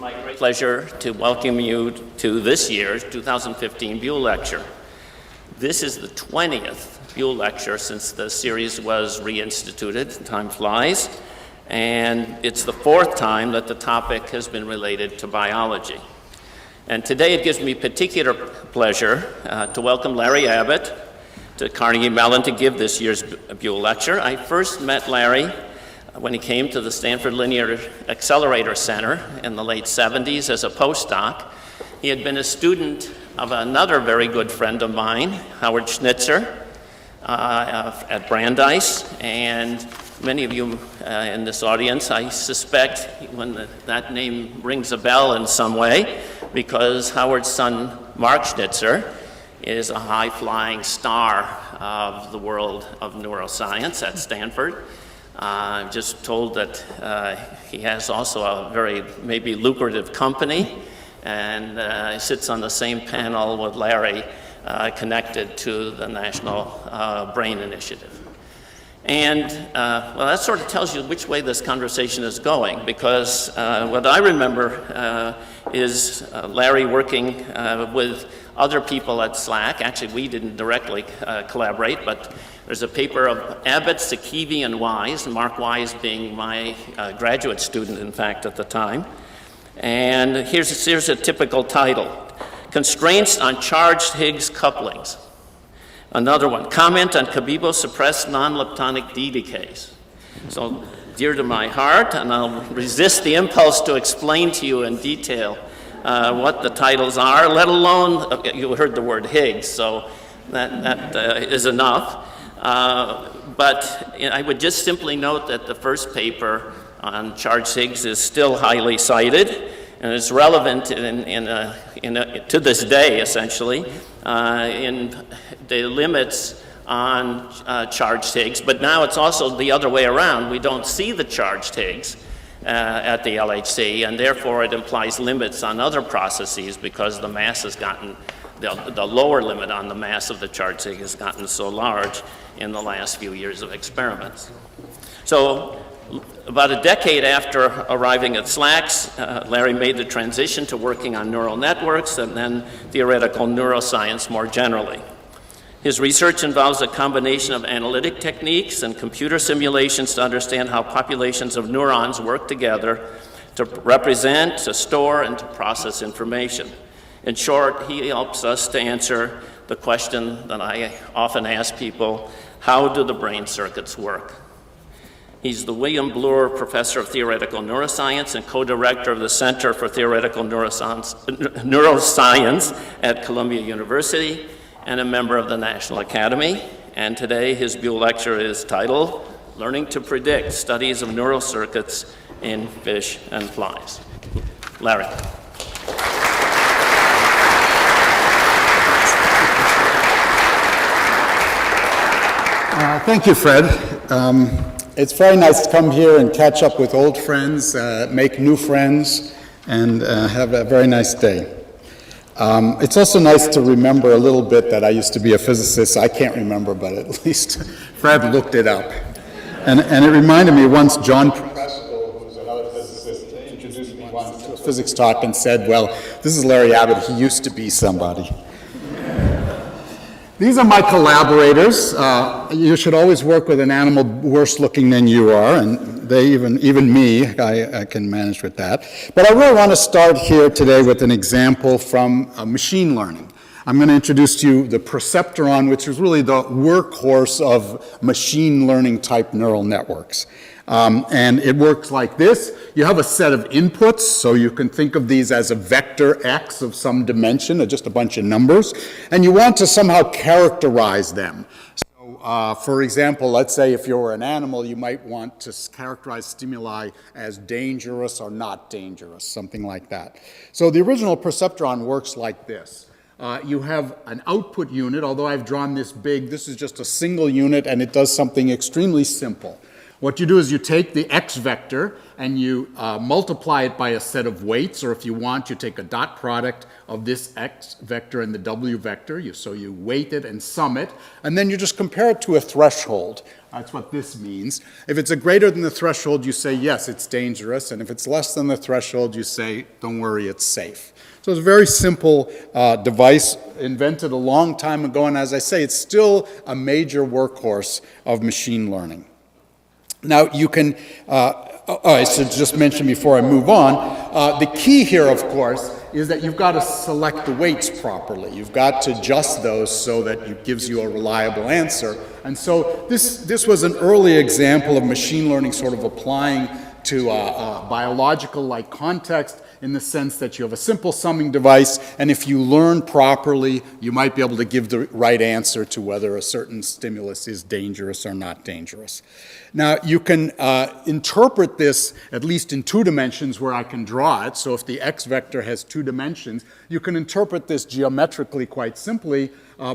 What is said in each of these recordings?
my great pleasure to welcome you to this year's 2015 Buhl Lecture. This is the 20th Buhl Lecture since the series was reinstituted, time flies, and it's the fourth time that the topic has been related to biology. And today it gives me particular pleasure to welcome Larry Abbott to Carnegie Mellon to give this year's Buhl Lecture. I first met Larry when he came to the Stanford Linear Accelerator Center in the late 70s as a postdoc. He had been a student of another very good friend of mine, Howard Schnitzer, at Brandeis, and many of you in this audience, I suspect when that name rings a bell in some way, because Howard's son, Mark Schnitzer, is a high-flying star of the world of neuroscience at Stanford. I'm just told that he has also a very maybe lucrative company, and sits on the same panel with Larry connected to the National Brain Initiative. And well, that sort of tells you which way this conversation is going, because what I remember is Larry working with other people at SLAC. Actually, we didn't directly collaborate, but there's a paper of Abbott, Sakivi, and Wise, Mark Wise being my graduate student, in fact, at the time. And here's a typical title: Constraints on Charged Higgs Couplings. Another one, Comment on Cabebo-suppressed non-leptonic D decays. So dear to my heart, and I'll resist the impulse to explain to you in detail what the titles are, let alone, you heard the word Higgs, so that is enough. But I would just simply note that the first paper on charged Higgs is still highly cited, and it's relevant to this day, essentially, in the limits on charged Higgs. But now it's also the other way around. We don't see the charged Higgs at the LHC, and therefore it implies limits on other processes because the mass has gotten, the lower limit on the mass of the charged Higgs has gotten so large in the last few years of experiments. So about a decade after arriving at SLACS, Larry made the transition to working on neural networks and then theoretical neuroscience more generally. His research involves a combination of analytic techniques and computer simulations to understand how populations of neurons work together to represent, to store, and to process information. In short, he helps us to answer the question that I often ask people: how do the brain circuits work? He's the William Bloor Professor of Theoretical Neuroscience and co-director of the Center for Theoretical Neuroscience at Columbia University, and a member of the National Academy. And today his Buhl Lecture is titled Learning to Predict: Studies of Neural Circuits in Fish and Flies. Larry. Thank you, Fred. It's very nice to come here and catch up with old friends, make new friends, and have a very nice day. It's also nice to remember a little bit that I used to be a physicist. I can't remember, but at least Fred looked it up. And it reminded me once John who's another physicist, introduced me once to a physics talk and said, well, this is Larry Abbott, he used to be somebody. These are my collaborators. You should always work with an animal worse looking than you are, and they even me, I can manage with that. But I really want to start here today with an example from machine learning. I'm going to introduce to you the perceptron, which is really the workhorse of machine learning type neural networks. And it works like this. You have a set of inputs, so you can think of these as a vector X of some dimension, or just a bunch of numbers, and you want to somehow characterize them. So, for example, let's say if you were an animal, you might want to characterize stimuli as dangerous or not dangerous, something like that. So the original perceptron works like this. You have an output unit, although I've drawn this big, this is just a single unit, and it does something extremely simple. What you do is you take the x vector and you multiply it by a set of weights, or if you want, you take a dot product of this x vector and the w vector. So you weight it and sum it, and then you just compare it to a threshold. That's what this means. If it's a greater than the threshold, you say, yes, it's dangerous, and if it's less than the threshold, you say, don't worry, it's safe. So it's a very simple device invented a long time ago, and as I say, it's still a major workhorse of machine learning. Now, you can, I should just mention before I move on, the key here, of course, is that you've got to select the weights properly. You've got to adjust those so that it gives you a reliable answer. And so this was an early example of machine learning sort of applying to a biological-like context, in the sense that you have a simple summing device, and if you learn properly, you might be able to give the right answer to whether a certain stimulus is dangerous or not dangerous. Now, you can interpret this at least in 2 dimensions where I can draw it. So if the x vector has 2 dimensions, you can interpret this geometrically quite simply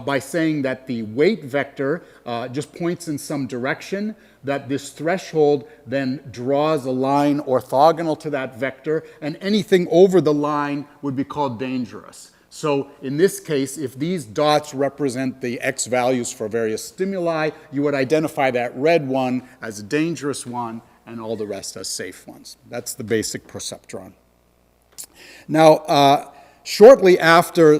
by saying that the weight vector just points in some direction, that this threshold then draws a line orthogonal to that vector, and anything over the line would be called dangerous. So in this case, if these dots represent the x values for various stimuli, you would identify that red one as a dangerous one and all the rest as safe ones. That's the basic perceptron. Now, shortly after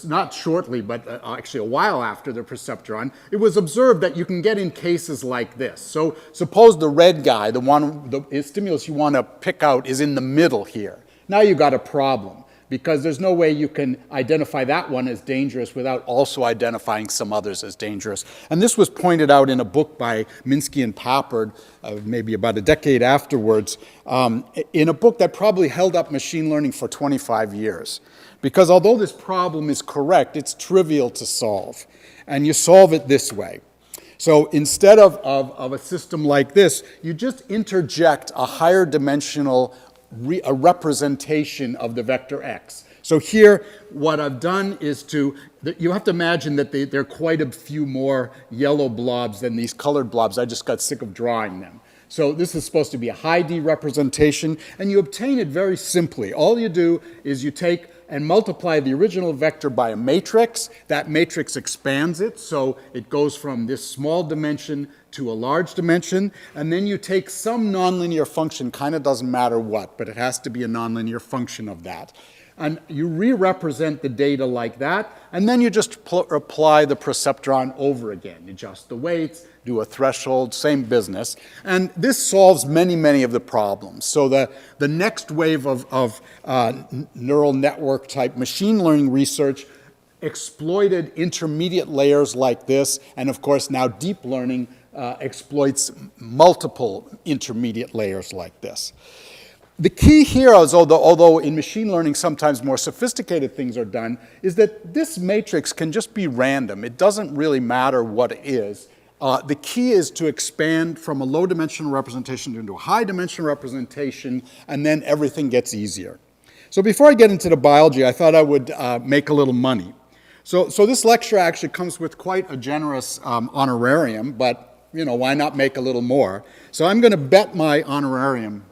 not shortly, but actually a while after the perceptron, it was observed that you can get in cases like this. So suppose the red guy, the stimulus you want to pick out is in the middle here. Now you've got a problem, because there's no way you can identify that one as dangerous without also identifying some others as dangerous. And this was pointed out in a book by Minsky and Papert, maybe about a decade afterwards, in a book that probably held up machine learning for 25 years. Because although this problem is correct, it's trivial to solve. And you solve it this way. So instead of a system like this, you just interject a higher dimensional a representation of the vector x. So here, what I've done is you have to imagine that there are quite a few more yellow blobs than these colored blobs. I just got sick of drawing them. So this is supposed to be a high D representation, and you obtain it very simply. All you do is you take and multiply the original vector by a matrix. That matrix expands it, so it goes from this small dimension to a large dimension, and then you take some nonlinear function, kind of doesn't matter what, but it has to be a nonlinear function of that. And you re-represent the data like that, and then you just apply the perceptron over again. Adjust the weights, do a threshold, same business. And this solves many, many of the problems. So the next wave of neural network type machine learning research exploited intermediate layers like this, and of course now deep learning exploits multiple intermediate layers like this. The key here is, although in machine learning sometimes more sophisticated things are done, is that this matrix can just be random. It doesn't really matter what it is. The key is to expand from a low-dimensional representation into a high-dimensional representation, and then everything gets easier. So before I get into the biology, I thought I would make a little money. So this lecture actually comes with quite a generous honorarium, but why not make a little more? So I'm going to bet my honorarium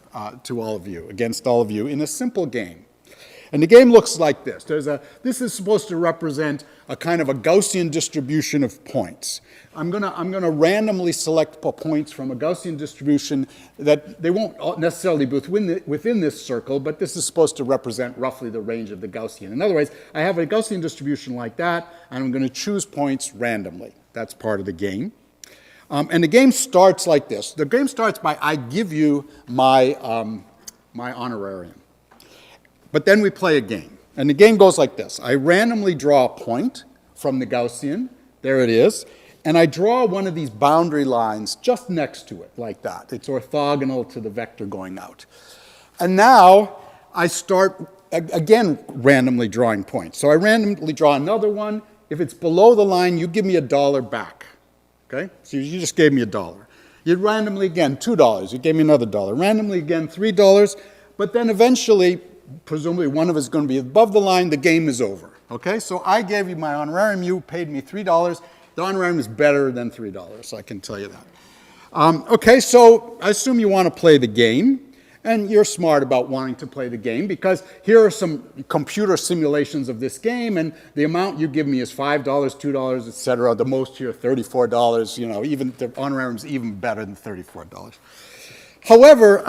to all of you, against all of you, in a simple game. And the game looks like this. This is supposed to represent a kind of a Gaussian distribution of points. I'm going to randomly select points from a Gaussian distribution that they won't necessarily be within this circle, but this is supposed to represent roughly the range of the Gaussian. In other words, I have a Gaussian distribution like that, and I'm going to choose points randomly. That's part of the game. And the game starts like this. The game starts by I give you my honorarium. But then we play a game. And the game goes like this. I randomly draw a point from the Gaussian. There it is. And I draw one of these boundary lines just next to it, like that. It's orthogonal to the vector going out. And now I start, again, randomly drawing points. So I randomly draw another one. If it's below the line, you give me $1 back. Okay? So you just gave me $1. You randomly again, $2. You gave me another $1. Randomly again, $3. But then eventually, presumably one of us is going to be above the line, the game is over. Okay? So I gave you my honorarium, you paid me $3. The honorarium is better than $3, so I can tell you that. Okay, so I assume you want to play the game. And you're smart about wanting to play the game because here are some computer simulations of this game, and the amount you give me is $5, $2, etc. The most here, $34. You know, even the honorarium is even better than $34. However,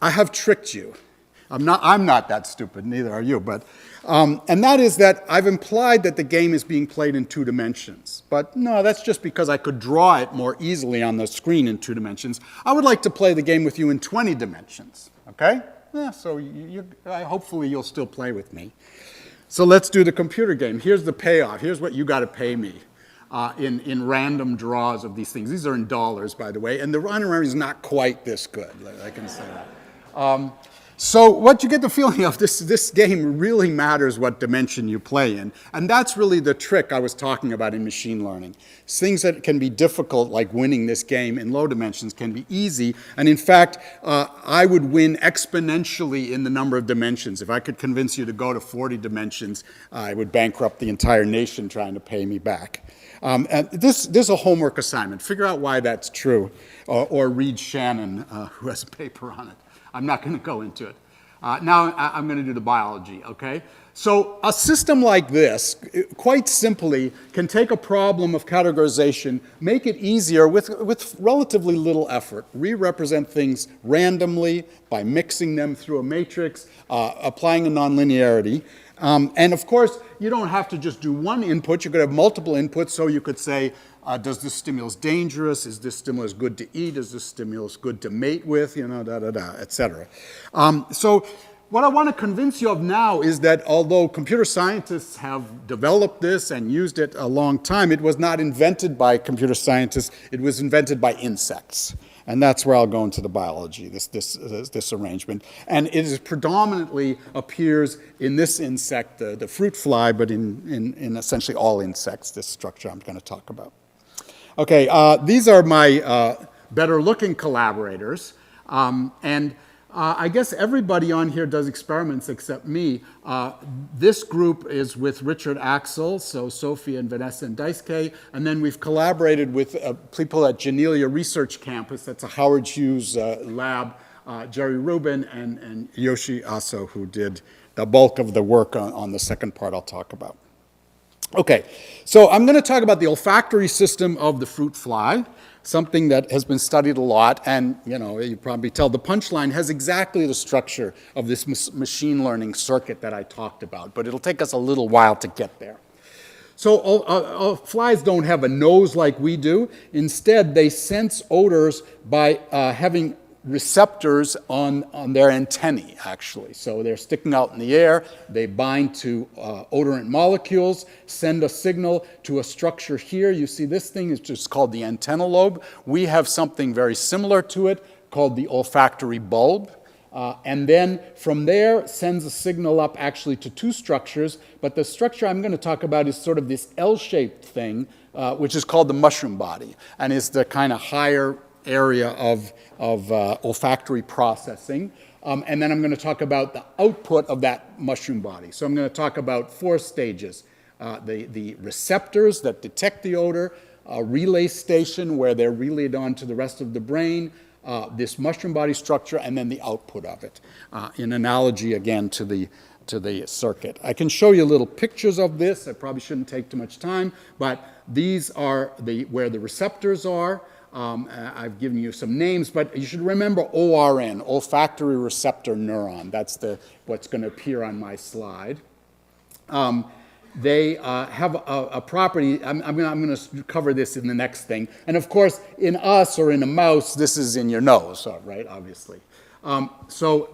I have tricked you. I'm not that stupid, neither are you, but and that is that I've implied that the game is being played in 2 dimensions. But no, that's just because I could draw it more easily on the screen in 2 dimensions. I would like to play the game with you in 20 dimensions, okay? Yeah, so hopefully you'll still play with me. So let's do the computer game. Here's the payoff. Here's what you got to pay me in random draws of these things. These are in dollars, by the way, and the honorarium is not quite this good, I can say that. So what you get the feeling of, this game really matters what dimension you play in. And that's really the trick I was talking about in machine learning. Things that can be difficult, like winning this game in low dimensions, can be easy. And in fact, I would win exponentially in the number of dimensions. If I could convince you to go to 40 dimensions, I would bankrupt the entire nation trying to pay me back. And this is a homework assignment. Figure out why that's true. Or read Shannon, who has a paper on it. I'm not going to go into it. Now I'm going to do the biology, okay? So a system like this, quite simply, can take a problem of categorization, make it easier with relatively little effort, re-represent things randomly by mixing them through a matrix, applying a nonlinearity. And of course, you don't have to just do one input. You could have multiple inputs, so you could say, does this stimulus dangerous? Is this stimulus good to eat? Is this stimulus good to mate with? You know, et cetera. So what I want to convince you of now is that although computer scientists have developed this and used it a long time, it was not invented by computer scientists. It was invented by insects. And that's where I'll go into the biology, this arrangement. And it is predominantly appears in this insect, the fruit fly, but in essentially all insects, this structure I'm going to talk about. Okay, these are my better-looking collaborators. I guess everybody on here does experiments except me. This group is with Richard Axel, so Sophie and Vanessa and Daisuke, and then we've collaborated with people at Janelia Research Campus, that's a Howard Hughes lab, Jerry Rubin and Yoshi Aso, who did the bulk of the work on the second part I'll talk about. Okay, so I'm going to talk about the olfactory system of the fruit fly, something that has been studied a lot, and you probably tell the punchline has exactly the structure of this machine learning circuit that I talked about, but it'll take us a little while to get there. So flies don't have a nose like we do. Instead, they sense odors by having receptors on their antennae, actually. So they're sticking out in the air, they bind to odorant molecules, send a signal to a structure here. You see this thing is just called the antennal lobe. We have something very similar to it called the olfactory bulb. And then from there sends a signal up actually to 2 structures, but the structure I'm going to talk about is sort of this L-shaped thing, which is called the mushroom body, and is the kind of higher area of olfactory processing. And then I'm going to talk about the output of that mushroom body. So I'm going to talk about 4 stages. The receptors that detect the odor, a relay station where they're relayed on to the rest of the brain, this mushroom body structure, and then the output of it, in analogy, again, to the circuit. I can show you little pictures of this. I probably shouldn't take too much time, but these are where the receptors are. I've given you some names, but you should remember ORN, olfactory receptor neuron. That's what's going to appear on my slide. They have a property. I'm going to cover this in the next thing. And of course, in us or in a mouse, this is in your nose, right? Obviously. So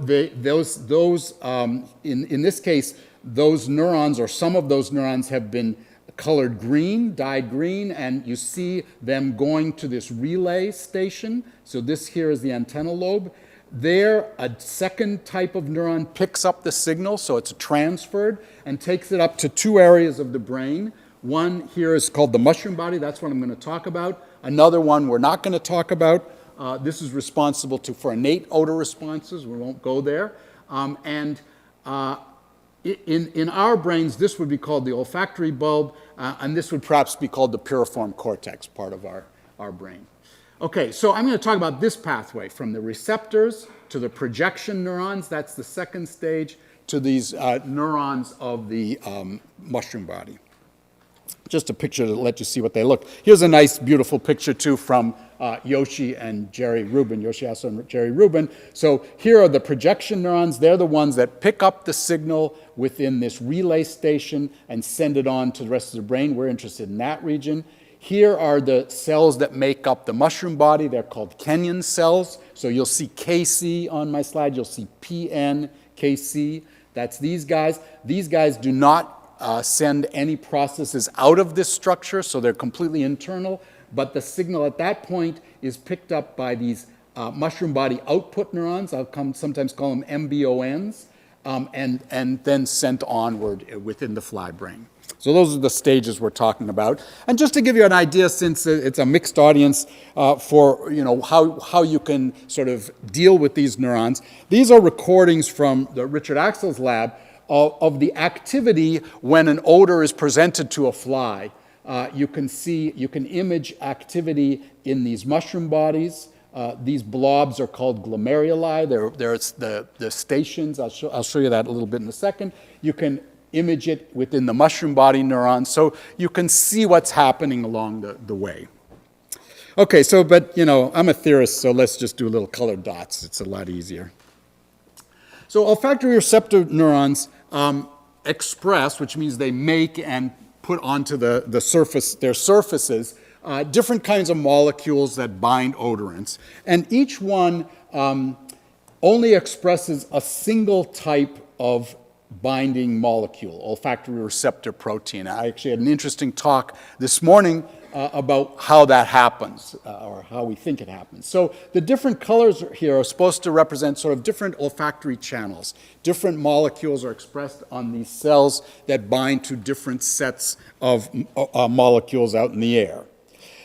in this case, those neurons or some of those neurons have been colored green, dyed green, and you see them going to this relay station. So this here is the antennal lobe. There, a second type of neuron picks up the signal, so it's transferred, and takes it up to 2 areas of the brain. One here is called the mushroom body. That's what I'm going to talk about. Another one we're not going to talk about. This is responsible for innate odor responses. We won't go there. In our brains, this would be called the olfactory bulb, and this would perhaps be called the piriform cortex, part of our brain. Okay, so I'm going to talk about this pathway from the receptors to the projection neurons, that's the second stage, to these neurons of the mushroom body. Just a picture to let you see what they look. Here's a nice, beautiful picture, too, from Yoshi and Jerry Rubin, Yoshihasu and Jerry Rubin. So here are the projection neurons. They're the ones that pick up the signal within this relay station and send it on to the rest of the brain. We're interested in that region. Here are the cells that make up the mushroom body. They're called Kenyan cells. So you'll see KC on my slide. You'll see PN, KC. That's these guys. These guys do not send any processes out of this structure, so they're completely internal. But the signal at that point is picked up by these mushroom body output neurons. I'll sometimes call them MBONs, and then sent onward within the fly brain. So those are the stages we're talking about. And just to give you an idea, since it's a mixed audience for how you can sort of deal with these neurons, these are recordings from the Richard Axel's lab of the activity when an odor is presented to a fly. You can image activity in these mushroom bodies. These blobs are called glomeruli. There's the stations. I'll show you that a little bit in a second. You can image it within the mushroom body neurons, so you can see what's happening along the way. Okay, but I'm a theorist, so let's just do little colored dots. It's a lot easier. So olfactory receptor neurons express, which means they make and put onto their surfaces, different kinds of molecules that bind odorants. And each one only expresses a single type of binding molecule, olfactory receptor protein. I actually had an interesting talk this morning about how that happens, or how we think it happens. So the different colors here are supposed to represent sort of different olfactory channels. Different molecules are expressed on these cells that bind to different sets of molecules out in the air.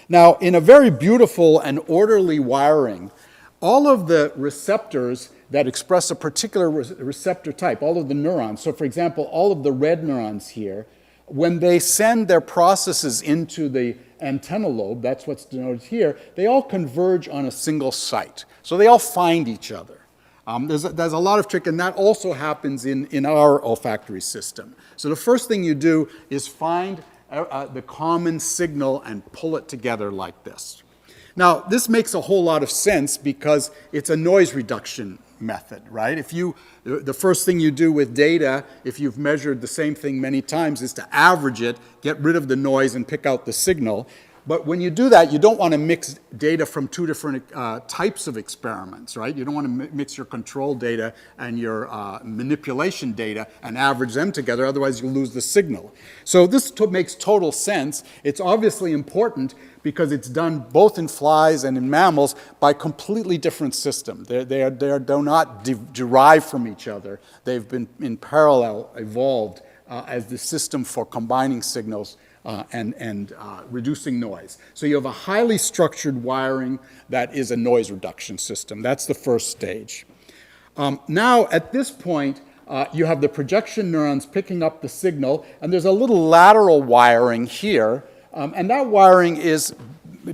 Now, in a very beautiful and orderly wiring, all of the receptors that express a particular receptor type, all of the neurons, so for example, all of the red neurons here, when they send their processes into the antennal lobe, that's what's denoted here, they all converge on a single site. So they all find each other. There's a lot of trick, and that also happens in our olfactory system. So the first thing you do is find the common signal and pull it together like this. Now, this makes a whole lot of sense because it's a noise reduction method, right? The first thing you do with data, if you've measured the same thing many times, is to average it, get rid of the noise, and pick out the signal. But when you do that, you don't want to mix data from two different types of experiments, right? You don't want to mix your control data and your manipulation data and average them together, otherwise you'll lose the signal. So this makes total sense. It's obviously important because it's done both in flies and in mammals by completely different systems. They do not derive from each other. They've been in parallel evolved as the system for combining signals and reducing noise. So you have a highly structured wiring that is a noise reduction system. That's the first stage. Now, at this point, you have the projection neurons picking up the signal, and there's a little lateral wiring here, and that wiring is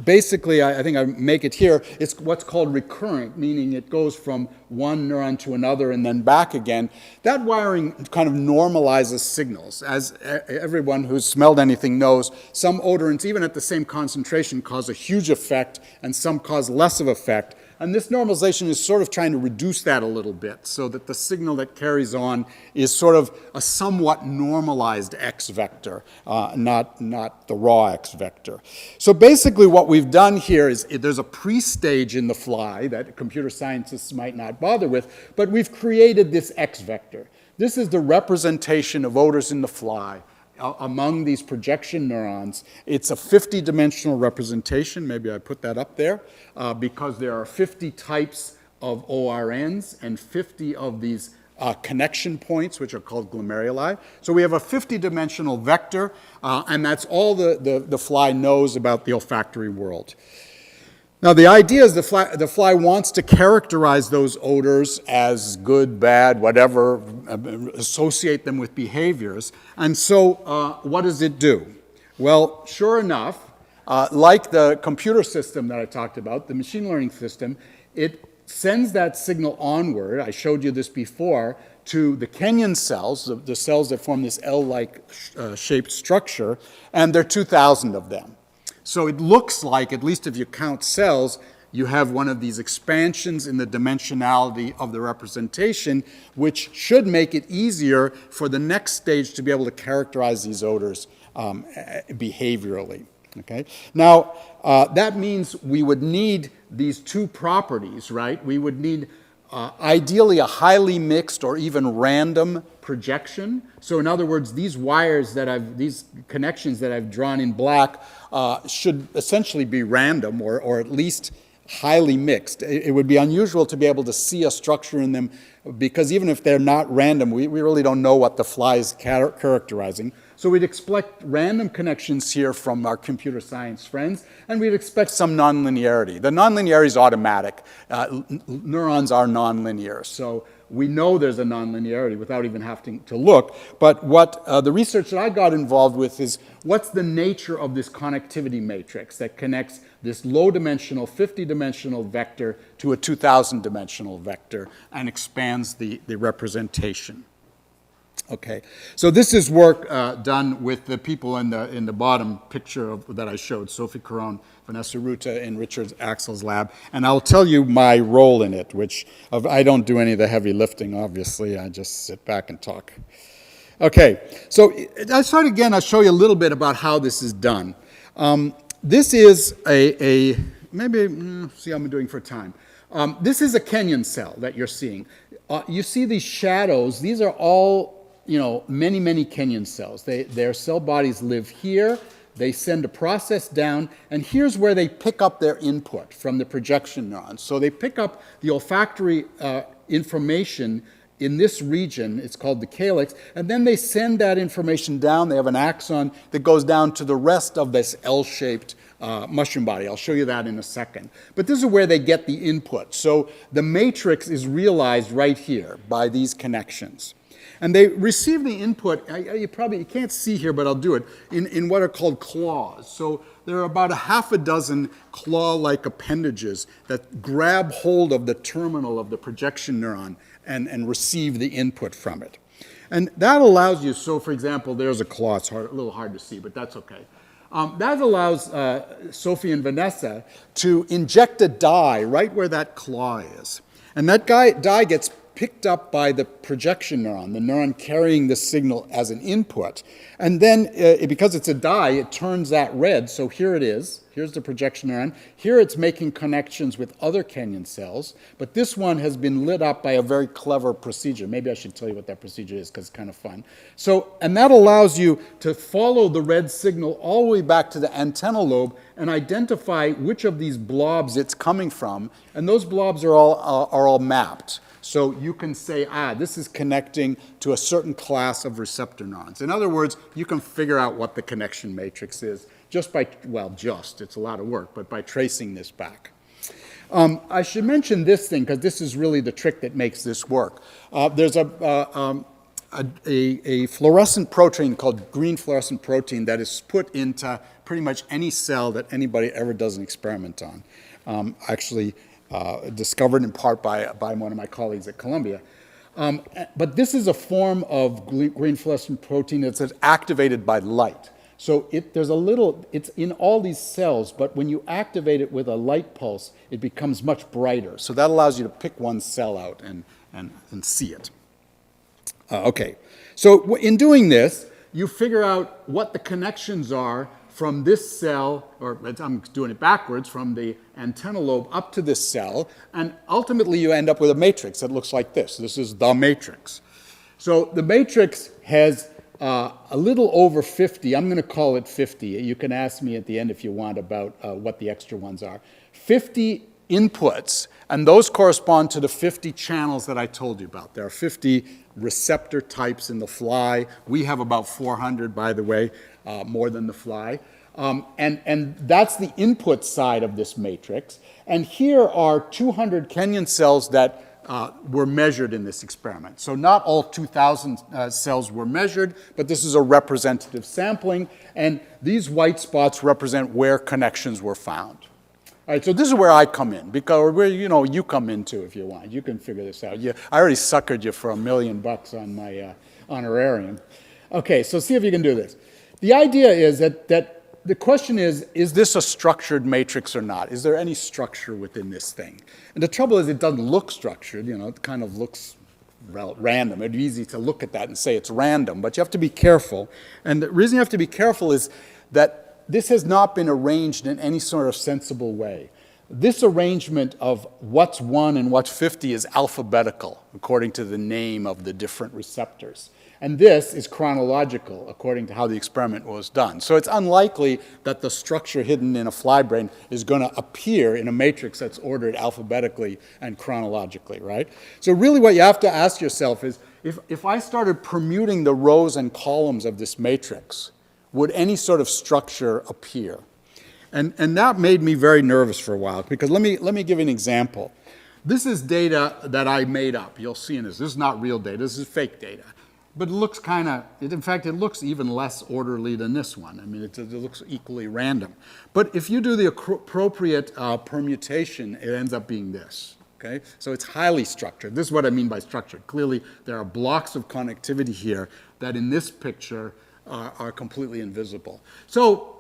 basically, I think I make it here, it's what's called recurrent, meaning it goes from one neuron to another and then back again. That wiring kind of normalizes signals. As everyone who's smelled anything knows, some odorants, even at the same concentration, cause a huge effect, and some cause less of effect. And this normalization is sort of trying to reduce that a little bit so that the signal that carries on is sort of a somewhat normalized X vector, not the raw X vector. So basically what we've done here is there's a pre-stage in the fly that computer scientists might not bother with, but we've created this X vector. This is the representation of odors in the fly among these projection neurons. It's a 50-dimensional representation. Maybe I put that up there because there are 50 types of ORNs and 50 of these connection points, which are called glomeruli. So we have a 50-dimensional vector, and that's all the fly knows about the olfactory world. Now, the idea is the fly wants to characterize those odors as good, bad, whatever, associate them with behaviors. And so what does it do? Well, sure enough, Like the computer system that I talked about, the machine learning system, it sends that signal onward, I showed you this before, to the Kenyan cells, the cells that form this L-like shaped structure, and there are 2,000 of them. So it looks like, at least if you count cells, you have one of these expansions in the dimensionality of the representation, which should make it easier for the next stage to be able to characterize these odors behaviorally. Okay? Now, that means we would need these two properties, right? We would need ideally a highly mixed or even random projection. So in other words, these wires these connections that I've drawn in black should essentially be random or at least highly mixed. It would be unusual to be able to see a structure in them because even if they're not random, we really don't know what the fly is characterizing. So we'd expect random connections here from our computer science friends, and we'd expect some nonlinearity. The nonlinearity is automatic. Neurons are nonlinear, so we know there's a nonlinearity without even having to look. But what the research that I got involved with is what's the nature of this connectivity matrix that connects this low-dimensional, 50-dimensional vector to a 2,000-dimensional vector and expands the representation. Okay, so this is work done with the people in the bottom picture that I showed, Sophie Caron, Vanessa Ruta in Richard Axel's lab, and I'll tell you my role in it, which I don't do any of the heavy lifting, obviously, I just sit back and talk. Okay, so I'll start again, I'll show you a little bit about how this is done. This is see how I'm doing for time. This is a Kenyan cell that you're seeing. You see these shadows, these are all many, many Kenyan cells. Their cell bodies live here. They send a process down, and here's where they pick up their input from the projection neurons. So they pick up the olfactory information in this region. It's called the calyx, and then they send that information down. They have an axon that goes down to the rest of this L-shaped mushroom body. I'll show you that in a second. But this is where they get the input. So the matrix is realized right here by these connections. And they receive the input, you can't see here, but I'll do it, in what are called claws. So there are about a half a dozen claw-like appendages that grab hold of the terminal of the projection neuron and receive the input from it. And that allows you, so for example, there's a claw, it's a little hard to see, but that's okay. That allows Sophie and Vanessa to inject a dye right where that claw is. And that dye gets picked up by the projection neuron, the neuron carrying the signal as an input. And then, because it's a dye, it turns that red. So here it is. Here's the projection neuron. Here it's making connections with other Kenyan cells. But this one has been lit up by a very clever procedure. Maybe I should tell you what that procedure is because it's kind of fun. So, and that allows you to follow the red signal all the way back to the antennal lobe and identify which of these blobs it's coming from. And those blobs are all mapped. So you can say, this is connecting to a certain class of receptor neurons. In other words, you can figure out what the connection matrix is just by, it's a lot of work, but by tracing this back. I should mention this thing, because this is really the trick that makes this work. There's a fluorescent protein called green fluorescent protein that is put into pretty much any cell that anybody ever does an experiment on. Discovered in part by one of my colleagues at Columbia. But this is a form of green fluorescent protein that's activated by light. So it's in all these cells, but when you activate it with a light pulse, it becomes much brighter. So that allows you to pick one cell out and see it. Okay, so in doing this, you figure out what the connections are from this cell, or I'm doing it backwards, from the antennal lobe up to this cell, and ultimately you end up with a matrix that looks like this. This is the matrix. So the matrix has a little over 50, I'm going to call it 50. You can ask me at the end if you want about what the extra ones are. 50 inputs, and those correspond to the 50 channels that I told you about. There are 50 receptor types in the fly. We have about 400, by the way, more than the fly. And that's the input side of this matrix. And here are 200 Kenyan cells that were measured in this experiment. So not all 2,000 cells were measured, but this is a representative sampling, and these white spots represent where connections were found. All right, so this is where I come in, because where you come in too if you want. You can figure this out. I already suckered you for $1 million on my honorarium. Okay, so see if you can do this. The idea is that the question is this a structured matrix or not? Is there any structure within this thing? And the trouble is it doesn't look structured, it kind of looks random. It'd be easy to look at that and say it's random, but you have to be careful. And the reason you have to be careful is that this has not been arranged in any sort of sensible way. This arrangement of what's 1 and what's 50 is alphabetical, according to the name of the different receptors. And this is chronological, according to how the experiment was done. So it's unlikely that the structure hidden in a fly brain is going to appear in a matrix that's ordered alphabetically and chronologically, right? So really what you have to ask yourself is, if I started permuting the rows and columns of this matrix, would any sort of structure appear? And that made me very nervous for a while, because let me give you an example. This is data that I made up. You'll see in this. This is not real data. This is fake data. But it looks in fact, it looks even less orderly than this one. I mean, it looks equally random. But if you do the appropriate permutation, it ends up being this. Okay? So it's highly structured. This is what I mean by structured. Clearly, there are blocks of connectivity here that in this picture are completely invisible. So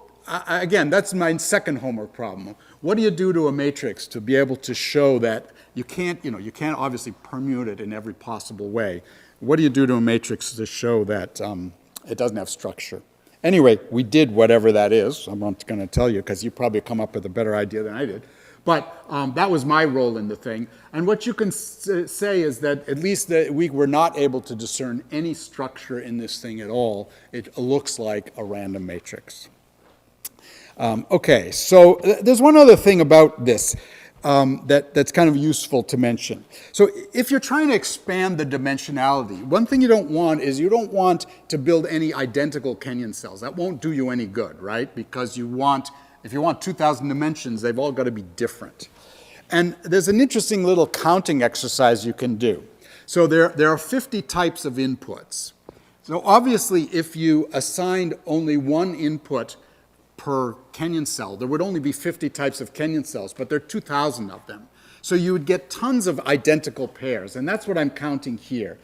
again, that's my second homework problem. What do you do to a matrix to be able to show that you can't obviously permute it in every possible way? What do you do to a matrix to show that it doesn't have structure? Anyway, we did whatever that is. I'm not going to tell you, because you probably come up with a better idea than I did. But that was my role in the thing. And what you can say is that at least that we were not able to discern any structure in this thing at all. It looks like a random matrix. Okay, so there's one other thing about this that's kind of useful to mention. So if you're trying to expand the dimensionality, one thing you don't want is you don't want to build any identical Kenyan cells. That won't do you any good, right? Because if you want 2,000 dimensions, they've all got to be different. And there's an interesting little counting exercise you can do. So there are 50 types of inputs. So obviously, if you assigned only one input per Kenyan cell, there would only be 50 types of Kenyan cells, but there are 2,000 of them. So you would get tons of identical pairs, and that's what I'm counting here.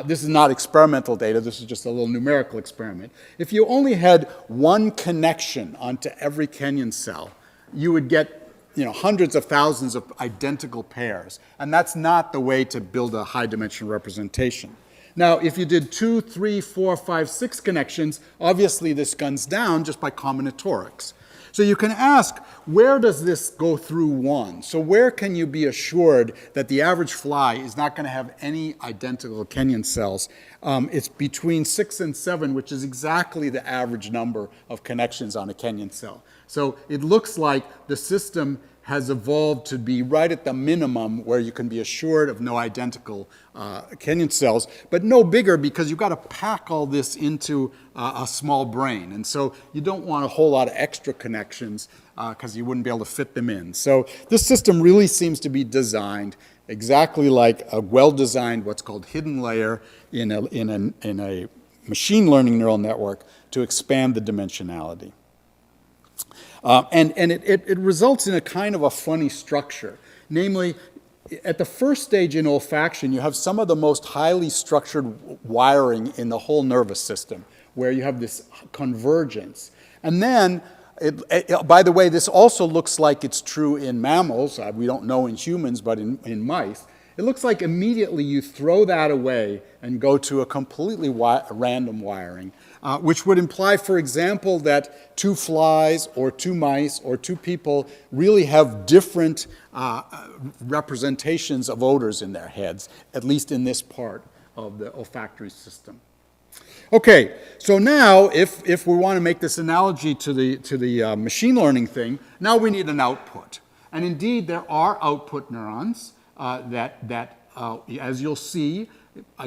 This is not experimental data, this is just a little numerical experiment. If you only had one connection onto every Kenyan cell, you would get hundreds of thousands of identical pairs, and that's not the way to build a high-dimensional representation. Now, if you did 2, 3, 4, 5, 6 connections, obviously this guns down just by combinatorics. So you can ask, where does this go through 1? So where can you be assured that the average fly is not going to have any identical Kenyan cells? It's between 6 and 7, which is exactly the average number of connections on a Kenyan cell. So it looks like the system has evolved to be right at the minimum where you can be assured of no identical Kenyan cells, but no bigger, because you've got to pack all this into a small brain. And so you don't want a whole lot of extra connections because you wouldn't be able to fit them in. So this system really seems to be designed exactly like a well-designed what's called hidden layer in a machine learning neural network to expand the dimensionality. And it results in a kind of a funny structure. Namely, at the first stage in olfaction, you have some of the most highly structured wiring in the whole nervous system, where you have this convergence. And then, by the way, this also looks like it's true in mammals. We don't know in humans, but in mice. It looks like immediately you throw that away and go to a completely random wiring, which would imply, for example, that 2 flies or 2 mice or 2 people really have different representations of odors in their heads, at least in this part of the olfactory system. Okay, so now if we want to make this analogy to the machine learning thing, now we need an output. And indeed, there are output neurons that as you'll see,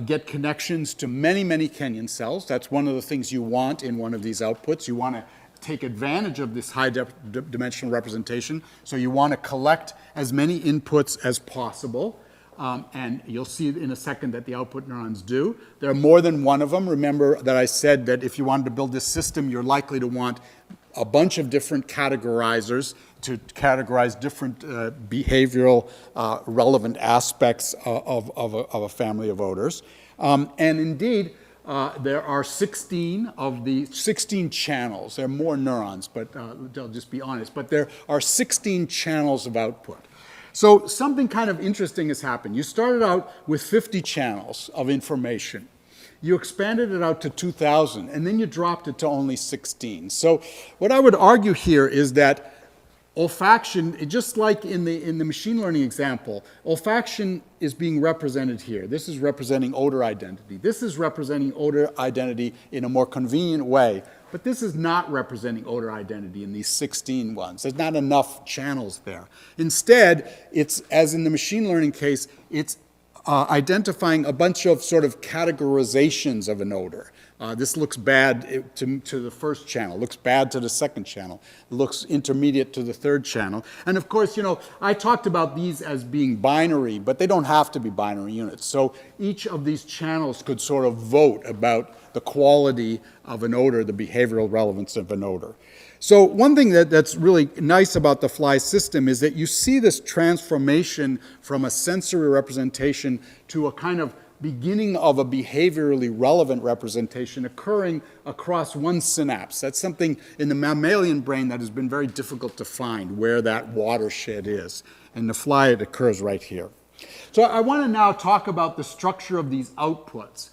get connections to many, many Kenyan cells. That's one of the things you want in one of these outputs. You want to take advantage of this high-dimensional representation, so you want to collect as many inputs as possible. and you'll see in a second that the output neurons do. There are more than one of them. Remember that I said that if you wanted to build this system, you're likely to want a bunch of different categorizers to categorize different behavioral relevant aspects of a family of odors. And indeed, there are 16 of the 16 channels. There are more neurons, but I'll just be honest. But there are 16 channels of output. So something kind of interesting has happened. You started out with 50 channels of information. You expanded it out to 2,000, and then you dropped it to only 16. So what I would argue here is that olfaction, just like in the machine learning example, olfaction is being represented here. This is representing odor identity. This is representing odor identity in a more convenient way, but this is not representing odor identity in these 16 ones. There's not enough channels there. Instead, it's, as in the machine learning case, it's identifying a bunch of sort of categorizations of an odor. This looks bad to the first channel, looks bad to the second channel, looks intermediate to the third channel. And of course, you know, I talked about these as being binary, but they don't have to be binary units. So each of these channels could sort of vote about the quality of an odor, the behavioral relevance of an odor. So one thing that's really nice about the fly system is that you see this transformation from a sensory representation to a kind of beginning of a behaviorally relevant representation occurring across one synapse. That's something in the mammalian brain that has been very difficult to find, where that watershed is. In the fly, it occurs right here. So I want to now talk about the structure of these outputs.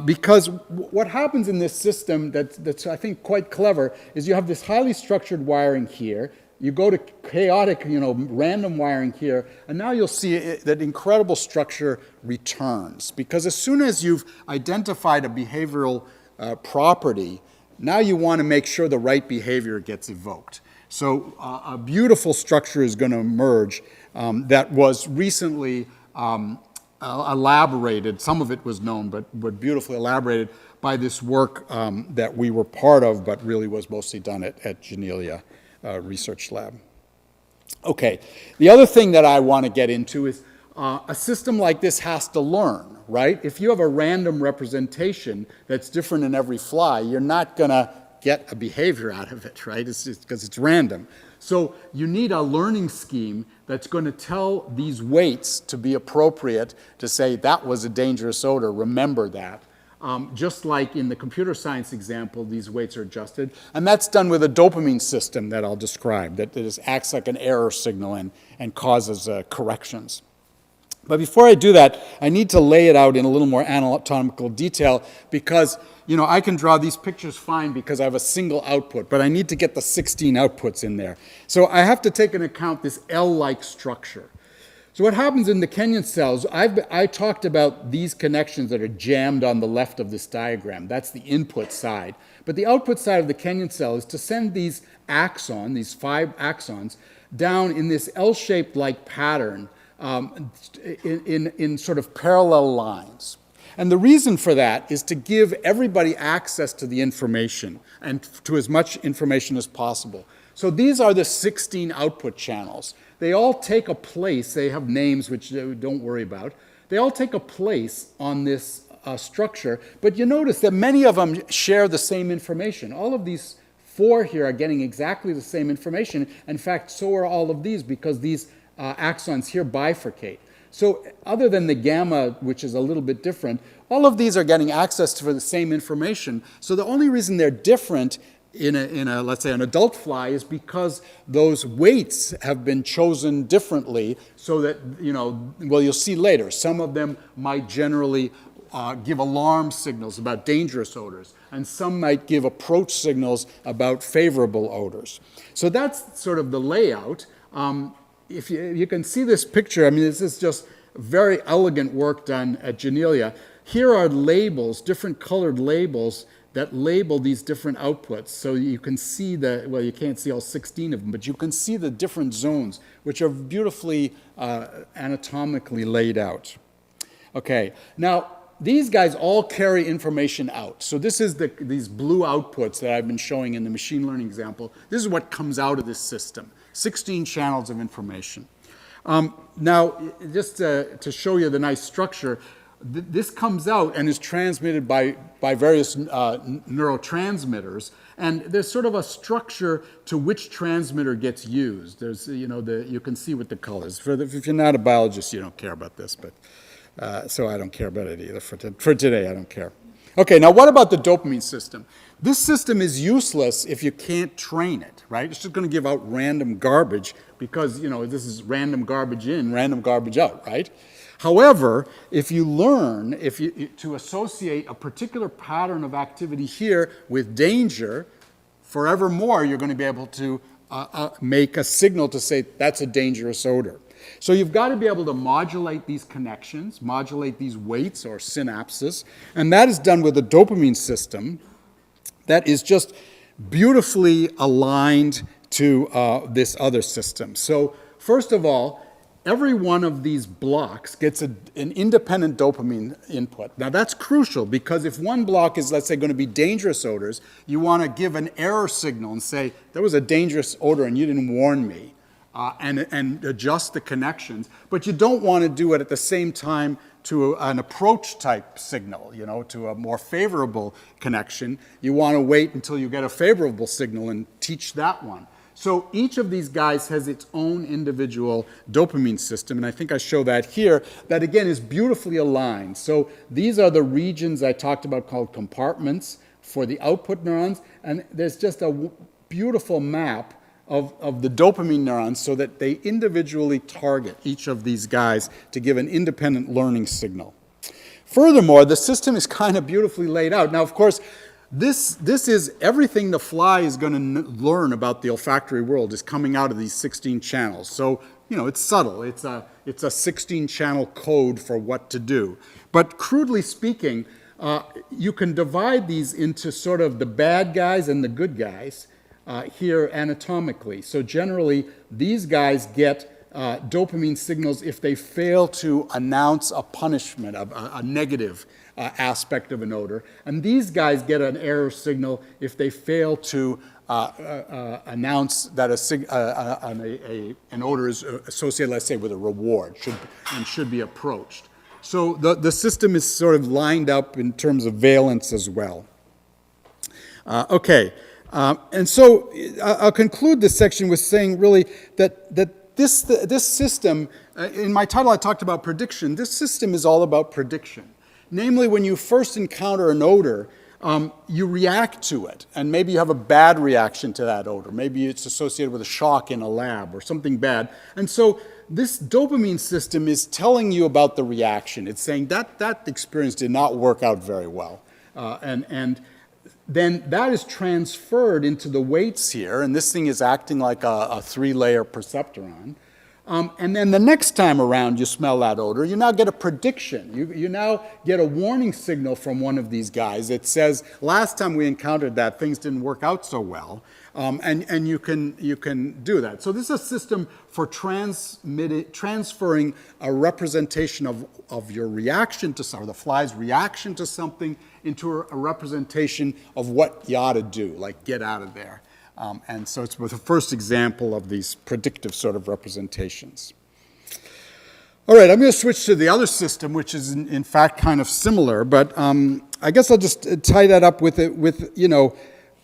Because what happens in this system that's, I think, quite clever is you have this highly structured wiring here. You go to chaotic, random wiring here, and now you'll see that incredible structure returns. Because as soon as you've identified a behavioral property, now you want to make sure the right behavior gets evoked. So a beautiful structure is going to emerge that was recently elaborated. Some of it was known, but beautifully elaborated by this work that we were part of, but really was mostly done at Janelia Research Lab. Okay, the other thing that I want to get into is a system like this has to learn, right? If you have a random representation that's different in every fly, you're not going to get a behavior out of it, right? It's just because it's random. So you need a learning scheme that's going to tell these weights to be appropriate to say that was a dangerous odor, remember that. Just like in the computer science example, these weights are adjusted. And that's done with a dopamine system that I'll describe, that acts like an error signal and causes corrections. But before I do that, I need to lay it out in a little more anatomical detail because, I can draw these pictures fine because I have a single output, but I need to get the 16 outputs in there. So I have to take into account this L-like structure. So what happens in the Kenyan cells, I talked about these connections that are jammed on the left of this diagram. That's the input side. But the output side of the Kenyan cell is to send these axons, these 5 axons, down in this L-shaped like pattern in sort of parallel lines. And the reason for that is to give everybody access to the information and to as much information as possible. So these are the 16 output channels. They all take a place. They have names, which don't worry about. They all take a place on this structure. But you notice that many of them share the same information. All of these 4 here are getting exactly the same information. In fact, so are all of these because these axons here bifurcate. So other than the gamma, which is a little bit different, all of these are getting access to the same information. So the only reason they're different in a let's say, an adult fly is because those weights have been chosen differently so that, well, you'll see later, some of them might generally give alarm signals about dangerous odors, and some might give approach signals about favorable odors. So that's sort of the layout. If you can see this picture, this is just very elegant work done at Janelia. Here are labels, different colored labels that label these different outputs. So you can see well, you can't see all 16 of them, but you can see the different zones, which are beautifully anatomically laid out. Okay, now these guys all carry information out. So this is these blue outputs that I've been showing in the machine learning example. This is what comes out of this system, 16 channels of information. Now, just to show you the nice structure, this comes out and is transmitted by various neurotransmitters, and there's sort of a structure to which transmitter gets used. There's, you can see with the colors. If you're not a biologist, you don't care about this, but so I don't care about it either. For today, I don't care. Okay, now what about the dopamine system? This system is useless if you can't train it, right? It's just going to give out random garbage because, this is random garbage in, random garbage out, right? However, if you learn to associate a particular pattern of activity here with danger, forevermore you're going to be able to make a signal to say that's a dangerous odor. So you've got to be able to modulate these connections, modulate these weights or synapses, and that is done with a dopamine system that is just beautifully aligned to this other system. So first of all, every one of these blocks gets an independent dopamine input. Now that's crucial because if one block is, let's say, going to be dangerous odors, you want to give an error signal and say, there was a dangerous odor and you didn't warn me, and adjust the connections. But you don't want to do it at the same time to an approach type signal, to a more favorable connection. You want to wait until you get a favorable signal and teach that one. So each of these guys has its own individual dopamine system, and I think I show that here, that again is beautifully aligned. So these are the regions I talked about called compartments for the output neurons, and there's just a beautiful map of the dopamine neurons so that they individually target each of these guys to give an independent learning signal. Furthermore, the system is kind of beautifully laid out. Now, of course, this is everything the fly is going to learn about the olfactory world is coming out of these 16 channels. So, it's subtle. It's a 16-channel code for what to do. But crudely speaking, you can divide these into sort of the bad guys and the good guys here anatomically. So generally, these guys get dopamine signals if they fail to announce a punishment, a negative aspect of an odor. And these guys get an error signal if they fail to announce that an odor is associated, let's say, with a reward and should be approached. So the system is sort of lined up in terms of valence as well. And so I'll conclude this section with saying really that this system, in my title I talked about prediction, this system is all about prediction. Namely, when you first encounter an odor, you react to it, and maybe you have a bad reaction to that odor. Maybe it's associated with a shock in a lab or something bad. And so this dopamine system is telling you about the reaction. It's saying that experience did not work out very well. And then that is transferred into the weights here, and this thing is acting like a three-layer perceptron. And then the next time around you smell that odor, you now get a prediction. You now get a warning signal from one of these guys. It says, last time we encountered that, things didn't work out so well. And you can do that. So this is a system for transferring a representation of your reaction to something, or the fly's reaction to something, into a representation of what you ought to do, like get out of there. And so it's the first example of these predictive sort of representations. All right, I'm going to switch to the other system, which is in fact kind of similar, but I guess I'll just tie that up with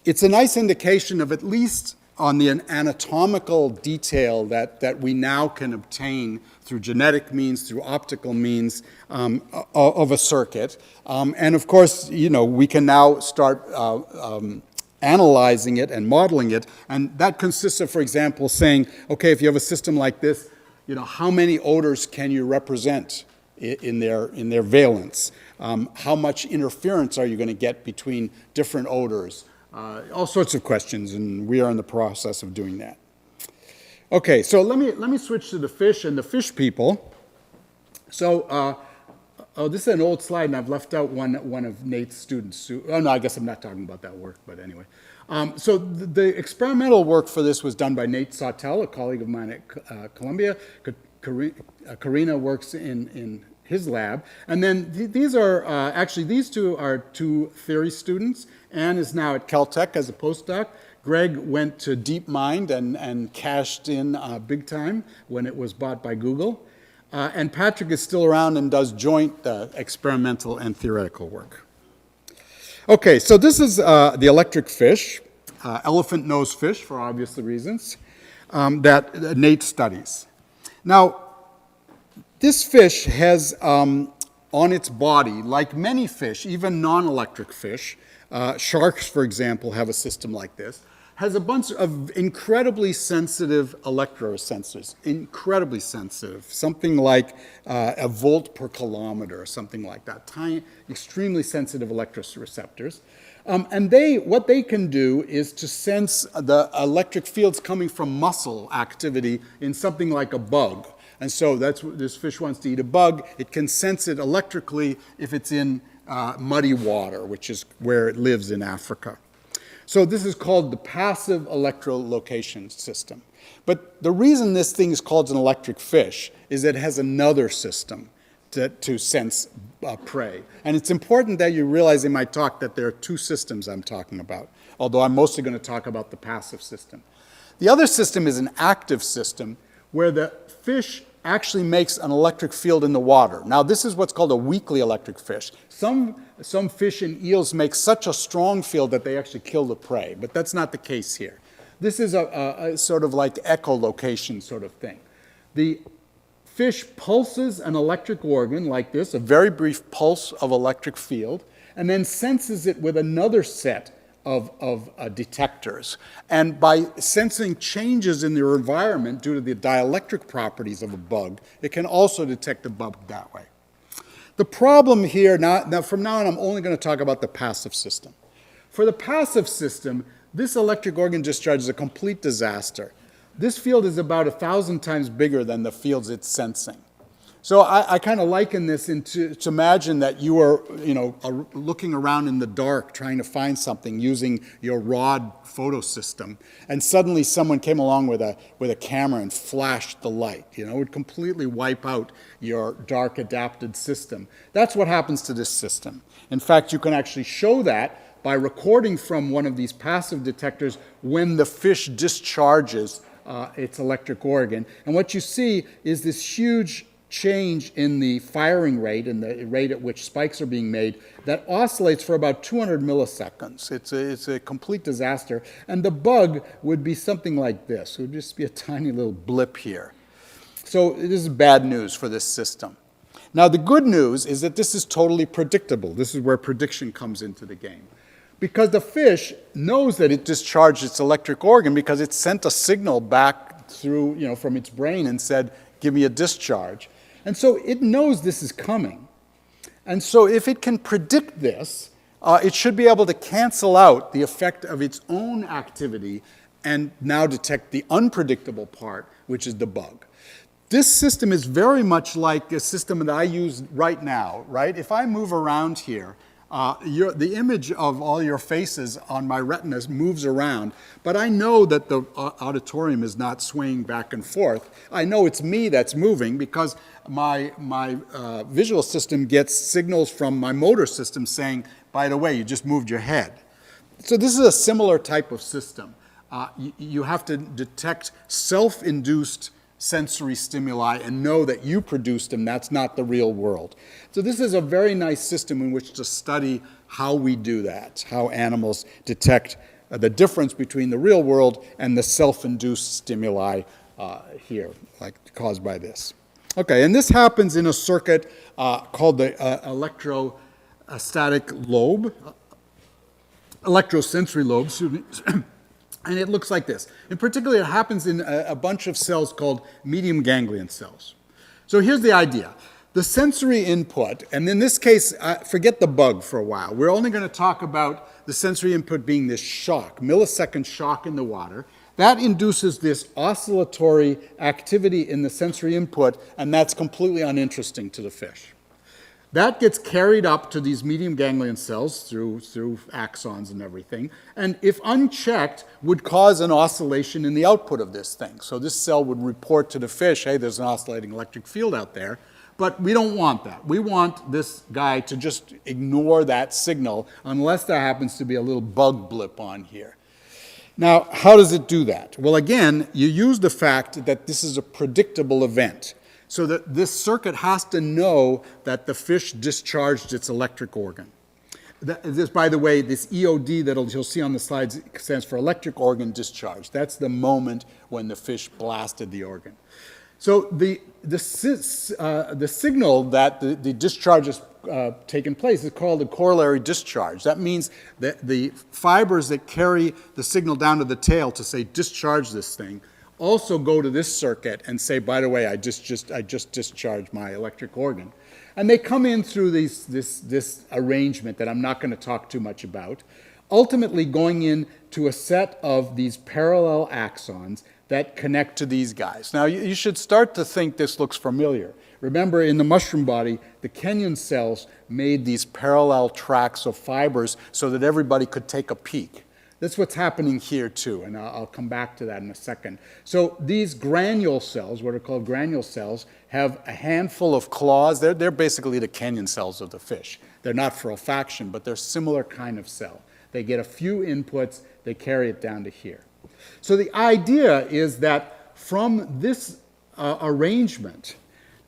it's a nice indication of at least on the anatomical detail that we now can obtain through genetic means, through optical means of a circuit. And of course, we can now start analyzing it and modeling it, and that consists of, for example, saying, okay, if you have a system like this, how many odors can you represent in their valence? How much interference are you going to get between different odors? All sorts of questions, and we are in the process of doing that. Okay, so let me switch to the fish and the fish people. So, this is an old slide, and I've left out one of Nate's students. No, I guess I'm not talking about that work, but anyway. So the experimental work for this was done by Nate Sawtelle, a colleague of mine at Columbia. Karina works in his lab. And then these are, actually these two are two theory students. Anne is now at Caltech as a postdoc. Greg went to DeepMind and cashed in big time when it was bought by Google. And Patrick is still around and does joint experimental and theoretical work. Okay, so this is the electric fish, elephant nose fish for obvious reasons, that Nate studies. Now, this fish has on its body, like many fish, even non-electric fish, sharks, for example, have a system like this, has a bunch of incredibly sensitive electrosensors, incredibly sensitive, something like a volt per kilometer or something like that, tiny, extremely sensitive electroreceptors. And what they can do is to sense the electric fields coming from muscle activity in something like a bug. And so that's what this fish wants to eat a bug. It can sense it electrically if it's in muddy water, which is where it lives in Africa. So this is called the passive electrolocation system. But the reason this thing is called an electric fish is that it has another system to sense prey. And it's important that you realize in my talk that there are two systems I'm talking about, although I'm mostly going to talk about the passive system. The other system is an active system where the fish actually makes an electric field in the water. Now, this is what's called a weakly electric fish. Some fish and eels make such a strong field that they actually kill the prey, but that's not the case here. This is a sort of like echolocation sort of thing. The fish pulses an electric organ like this, a very brief pulse of electric field, and then senses it with another set of detectors. And by sensing changes in their environment due to the dielectric properties of a bug, it can also detect a bug that way. The problem here, now from now on I'm only going to talk about the passive system. For the passive system, this electric organ discharge is a complete disaster. This field is about 1,000 times bigger than the fields it's sensing. So I kind of liken this to imagine that you are, looking around in the dark trying to find something using your rod photo system, and suddenly someone came along with a camera and flashed the light. It would completely wipe out your dark adapted system. That's what happens to this system. In fact, you can actually show that by recording from one of these passive detectors when the fish discharges its electric organ. And what you see is this huge change in the firing rate and the rate at which spikes are being made that oscillates for about 200 milliseconds. It's a complete disaster. And the bug would be something like this. It would just be a tiny little blip here. So this is bad news for this system. Now the good news is that this is totally predictable. This is where prediction comes into the game. Because the fish knows that it discharged its electric organ because it sent a signal back through, from its brain and said, give me a discharge. And so it knows this is coming. And so if it can predict this, it should be able to cancel out the effect of its own activity and now detect the unpredictable part, which is the bug. This system is very much like a system that I use right now, right? If I move around here, the image of all your faces on my retina moves around, but I know that the auditorium is not swaying back and forth. I know it's me that's moving because my visual system gets signals from my motor system saying, by the way, you just moved your head. So this is a similar type of system. You have to detect self-induced sensory stimuli and know that you produced them. That's not the real world. So this is a very nice system in which to study how we do that, how animals detect the difference between the real world and the self-induced stimuli here, like caused by this. Okay, and this happens in a circuit called the electrostatic lobe, electrosensory lobe, excuse me. And it looks like this. In particular, it happens in a bunch of cells called medium ganglion cells. So here's the idea. The sensory input, and in this case, forget the bug for a while. We're only going to talk about the sensory input being this shock, millisecond shock in the water. That induces this oscillatory activity in the sensory input, and that's completely uninteresting to the fish. That gets carried up to these medium ganglion cells through axons and everything, and if unchecked, would cause an oscillation in the output of this thing. So this cell would report to the fish, hey, there's an oscillating electric field out there, but we don't want that. We want this guy to just ignore that signal unless there happens to be a little bug blip on here. Now, how does it do that? Well, again, you use the fact that this is a predictable event. So that this circuit has to know that the fish discharged its electric organ. This, by the way, this EOD that you'll see on the slides stands for electric organ discharge. That's the moment when the fish blasted the organ. So the signal that the discharge has taken place is called a corollary discharge. That means that the fibers that carry the signal down to the tail to say discharge this thing also go to this circuit and say, by the way, I just discharged my electric organ. And they come in through this arrangement that I'm not going to talk too much about, ultimately going into a set of these parallel axons that connect to these guys. Now, you should start to think this looks familiar. Remember, in the mushroom body, the Kenyan cells made these parallel tracks of fibers so that everybody could take a peek. That's what's happening here, too, and I'll come back to that in a second. So these granule cells, what are called granule cells, have a handful of claws. They're basically the Kenyan cells of the fish. They're not for olfaction, but they're a similar kind of cell. They get a few inputs, they carry it down to here. So the idea is that from this arrangement,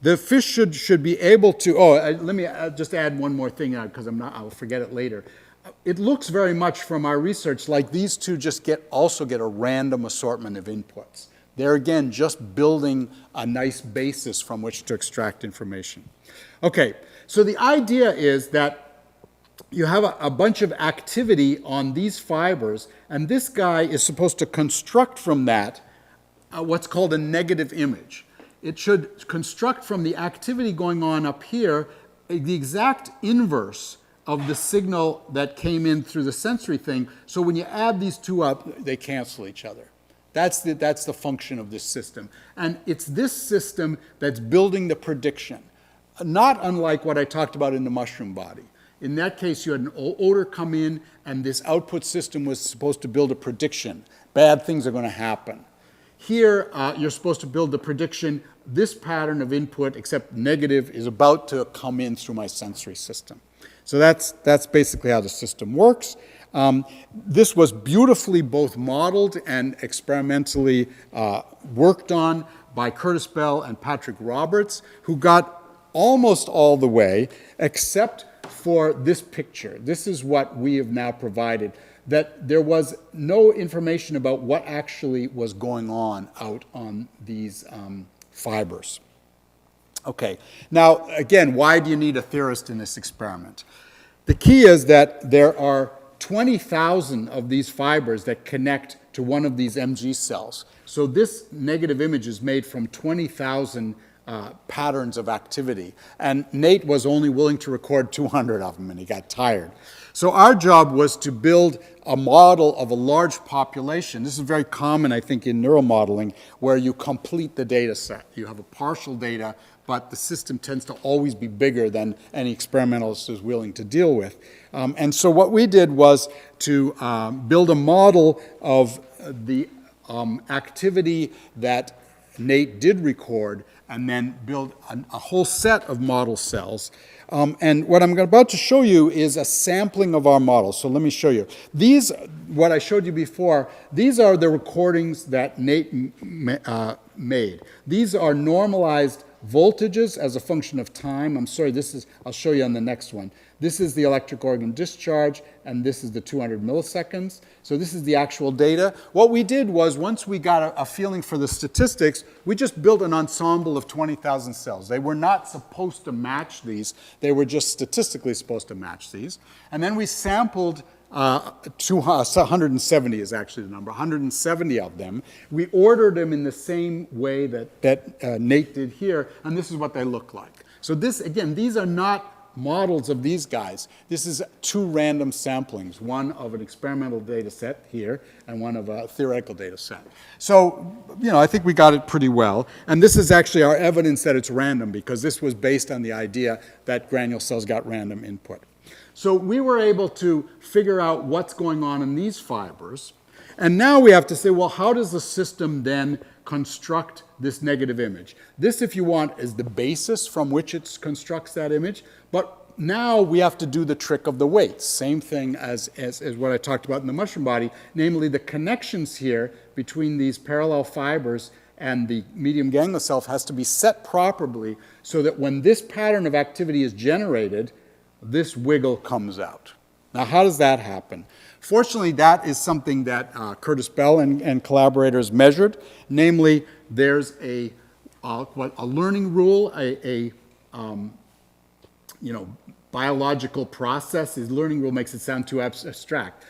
the fish should be able to, let me just add one more thing because I'll forget it later. It looks very much from our research like these two just also get a random assortment of inputs. They're, again, just building a nice basis from which to extract information. Okay, so the idea is that you have a bunch of activity on these fibers, and this guy is supposed to construct from that what's called a negative image. It should construct from the activity going on up here the exact inverse of the signal that came in through the sensory thing. So when you add these two up, they cancel each other. That's the function of this system. And it's this system that's building the prediction, not unlike what I talked about in the mushroom body. In that case, you had an odor come in, and this output system was supposed to build a prediction. Bad things are going to happen. Here, you're supposed to build the prediction, this pattern of input, except negative, is about to come in through my sensory system. So that's basically how the system works. This was beautifully both modeled and experimentally worked on by Curtis Bell and Patrick Roberts, who got almost all the way, except for this picture. This is what we have now provided, that there was no information about what actually was going on out on these fibers. Okay, now again, why do you need a theorist in this experiment? The key is that there are 20,000 of these fibers that connect to one of these MG cells. So this negative image is made from 20,000 patterns of activity. And Nate was only willing to record 200 of them, and he got tired. So our job was to build a model of a large population. This is very common, I think, in neuromodeling, where you complete the data set. You have a partial data, but the system tends to always be bigger than any experimentalist is willing to deal with. And so what we did was to build a model of the activity that Nate did record, and then build a whole set of model cells. And what I'm about to show you is a sampling of our model. So let me show you. These, what I showed you before, these are the recordings that Nate made. These are normalized voltages as a function of time. I'm sorry, I'll show you on the next one. This is the electric organ discharge, and this is the 200 milliseconds. So this is the actual data. What we did was, once we got a feeling for the statistics, we just built an ensemble of 20,000 cells. They were not supposed to match these. They were just statistically supposed to match these. And then we sampled 170 is actually the number, 170 of them. We ordered them in the same way that Nate did here, and this is what they look like. So this, again, these are not models of these guys. This is two random samplings, one of an experimental data set here and one of a theoretical data set. So, I think we got it pretty well. And this is actually our evidence that it's random, because this was based on the idea that granule cells got random input. So we were able to figure out what's going on in these fibers. And now we have to say, well, how does the system then construct this negative image? This, if you want, is the basis from which it constructs that image. But now we have to do the trick of the weights, same thing as what I talked about in the mushroom body, namely the connections here between these parallel fibers and the medium ganglia cell has to be set properly so that when this pattern of activity is generated, this wiggle comes out. Now, how does that happen? Fortunately, that is something that Curtis Bell and collaborators measured. Namely, there's a learning rule, biological process. His learning rule makes it sound too abstract.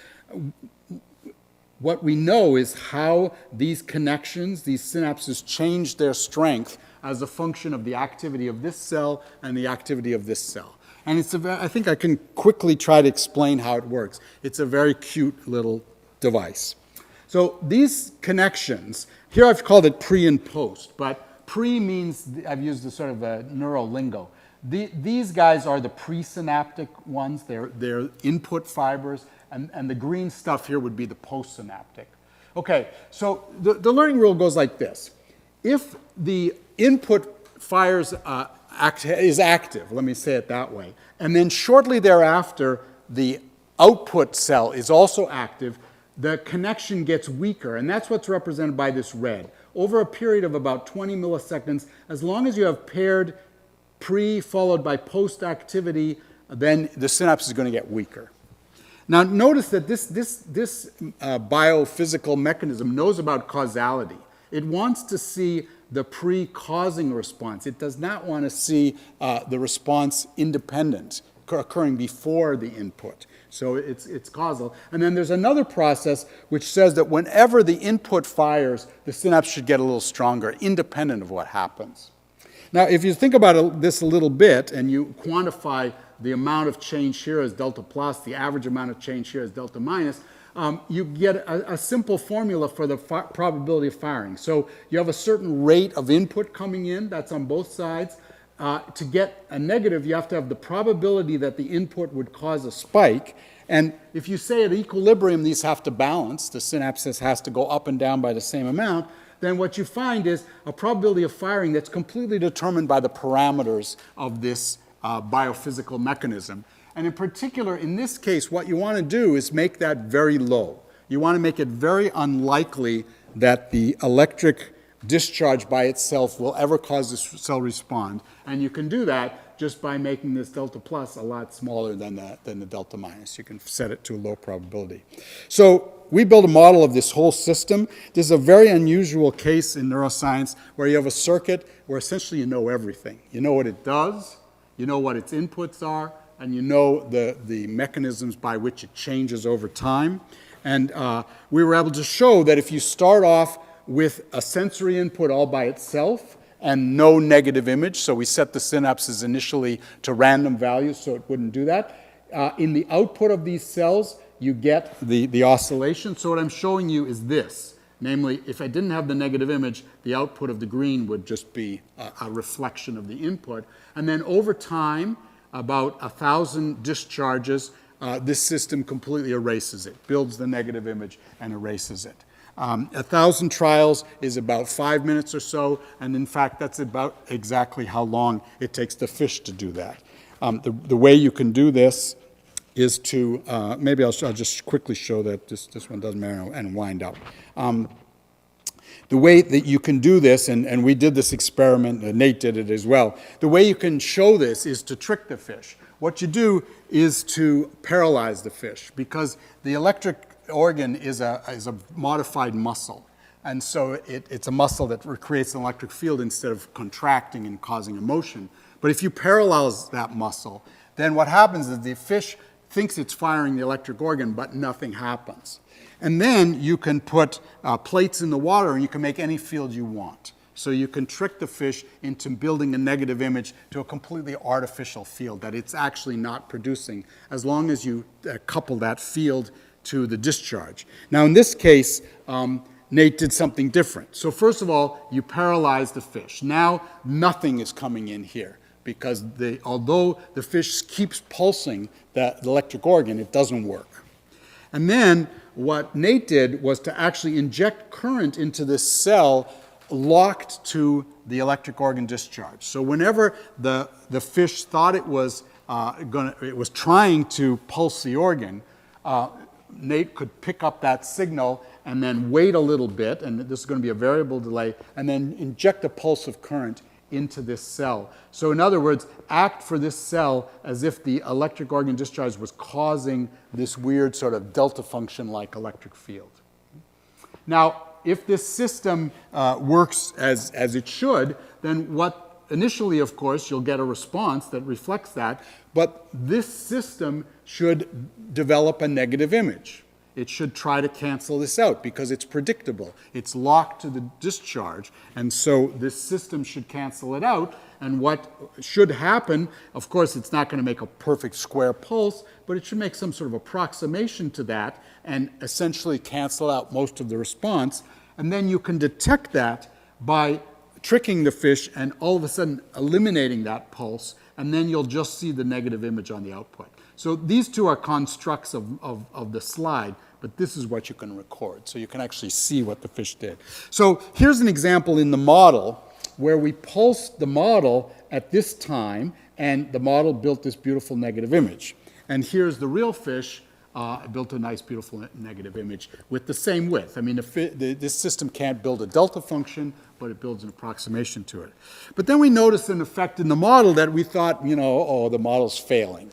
What we know is how these connections, these synapses, change their strength as a function of the activity of this cell and the activity of this cell. And I think I can quickly try to explain how it works. It's a very cute little device. So these connections, here I've called it pre and post, but pre means, I've used a sort of a neural lingo. These guys are the presynaptic ones. They're input fibers, and the green stuff here would be the postsynaptic. Okay, so the learning rule goes like this. If the input fires is active, let me say it that way, and then shortly thereafter the output cell is also active, the connection gets weaker, and that's what's represented by this red. Over a period of about 20 milliseconds, as long as you have paired pre followed by post activity, then the synapse is going to get weaker. Now notice that this biophysical mechanism knows about causality. It wants to see the pre-causing response. It does not want to see the response independent, occurring before the input. So it's causal. And then there's another process which says that whenever the input fires, the synapse should get a little stronger, independent of what happens. Now, if you think about this a little bit and you quantify the amount of change here as delta plus, the average amount of change here as delta minus, you get a simple formula for the probability of firing. So you have a certain rate of input coming in, that's on both sides. To get a negative, you have to have the probability that the input would cause a spike. And if you say at equilibrium these have to balance, the synapses has to go up and down by the same amount, then what you find is a probability of firing that's completely determined by the parameters of this biophysical mechanism. And in particular, in this case, what you want to do is make that very low. You want to make it very unlikely that the electric discharge by itself will ever cause the cell respond. And you can do that just by making this delta plus a lot smaller than the delta minus. You can set it to a low probability. So we built a model of this whole system. This is a very unusual case in neuroscience where you have a circuit where essentially you know everything. You know what it does, you know what its inputs are, and you know the mechanisms by which it changes over time. And we were able to show that if you start off with a sensory input all by itself and no negative image, so we set the synapses initially to random values so it wouldn't do that, in the output of these cells, you get the oscillation. So what I'm showing you is this. Namely, if I didn't have the negative image, the output of the green would just be a reflection of the input. And then over time, about 1,000 discharges, this system completely erases it, builds the negative image and erases it. 1,000 trials is about 5 minutes or so, and in fact, that's about exactly how long it takes the fish to do that. The way you can do this is to, maybe I'll just quickly show that this one doesn't matter and wind up. The way that you can do this, and we did this experiment, Nate did it as well, the way you can show this is to trick the fish. What you do is to paralyze the fish, because the electric organ is a modified muscle. And so it's a muscle that creates an electric field instead of contracting and causing a motion. But if you paralyze that muscle, then what happens is the fish thinks it's firing the electric organ, but nothing happens. And then you can put plates in the water and you can make any field you want. So you can trick the fish into building a negative image to a completely artificial field that it's actually not producing, as long as you couple that field to the discharge. Now in this case, Nate did something different. So first of all, you paralyze the fish. Now nothing is coming in here, because although the fish keeps pulsing the electric organ, it doesn't work. And then what Nate did was to actually inject current into this cell locked to the electric organ discharge. So whenever the fish thought it was it was trying to pulse the organ, Nate could pick up that signal and then wait a little bit, and this is going to be a variable delay, and then inject a pulse of current into this cell. So in other words, act for this cell as if the electric organ discharge was causing this weird sort of delta function-like electric field. Now, if this system works as it should, then what initially, of course, you'll get a response that reflects that, but this system should develop a negative image. It should try to cancel this out because it's predictable. It's locked to the discharge, and so this system should cancel it out. And what should happen, of course, it's not going to make a perfect square pulse, but it should make some sort of approximation to that and essentially cancel out most of the response. And then you can detect that by tricking the fish and all of a sudden eliminating that pulse, and then you'll just see the negative image on the output. So these two are constructs of the slide, but this is what you can record. So you can actually see what the fish did. So here's an example in the model where we pulsed the model at this time, and the model built this beautiful negative image. And here's the real fish. Built a nice, beautiful negative image with the same width. I mean, this system can't build a delta function, but it builds an approximation to it. But then we noticed an effect in the model that we thought, oh, the model's failing.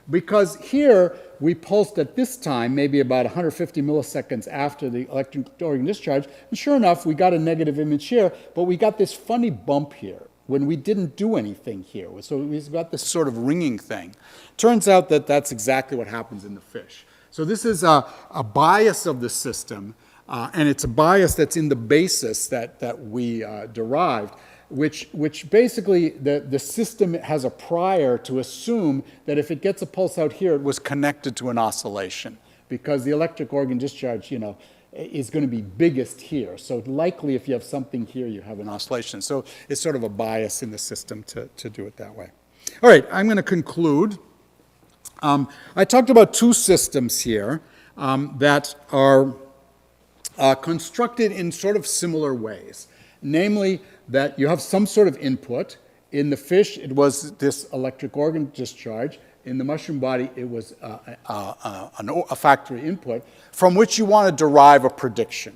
Because here, we pulsed at this time, maybe about 150 milliseconds after the electric organ discharge, and sure enough, we got a negative image here, but we got this funny bump here when we didn't do anything here. So we've got this sort of ringing thing. Turns out that that's exactly what happens in the fish. So this is a bias of the system, and it's a bias that's in the basis that we derived, which basically the system has a prior to assume that if it gets a pulse out here, it was connected to an oscillation, because the electric organ discharge, is going to be biggest here. So likely if you have something here, you have an oscillation. So it's sort of a bias in the system to do it that way. All right, I'm going to conclude. I talked about two systems here that are constructed in sort of similar ways. Namely, that you have some sort of input. In the fish, it was this electric organ discharge. In the mushroom body, it was a factory input from which you want to derive a prediction.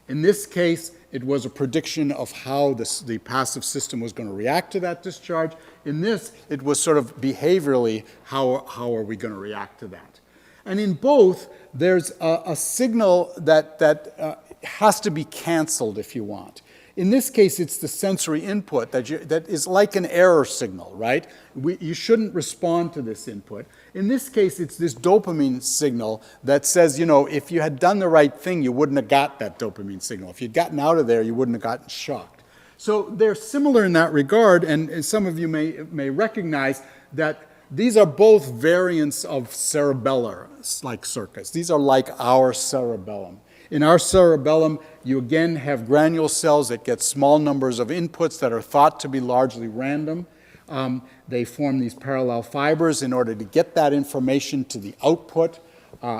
In this case, it was a prediction of how the passive system was going to react to that discharge. In this, it was sort of behaviorally, how are we going to react to that? And in both, there's a signal that has to be canceled if you want. In this case, it's the sensory input that is like an error signal, right? You shouldn't respond to this input. In this case, it's this dopamine signal that says, if you had done the right thing, you wouldn't have got that dopamine signal. If you'd gotten out of there, you wouldn't have gotten shocked. So they're similar in that regard, and some of you may recognize that these are both variants of cerebellar-like circuits. These are like our cerebellum. In our cerebellum, you again have granule cells that get small numbers of inputs that are thought to be largely random. They form these parallel fibers in order to get that information to the output.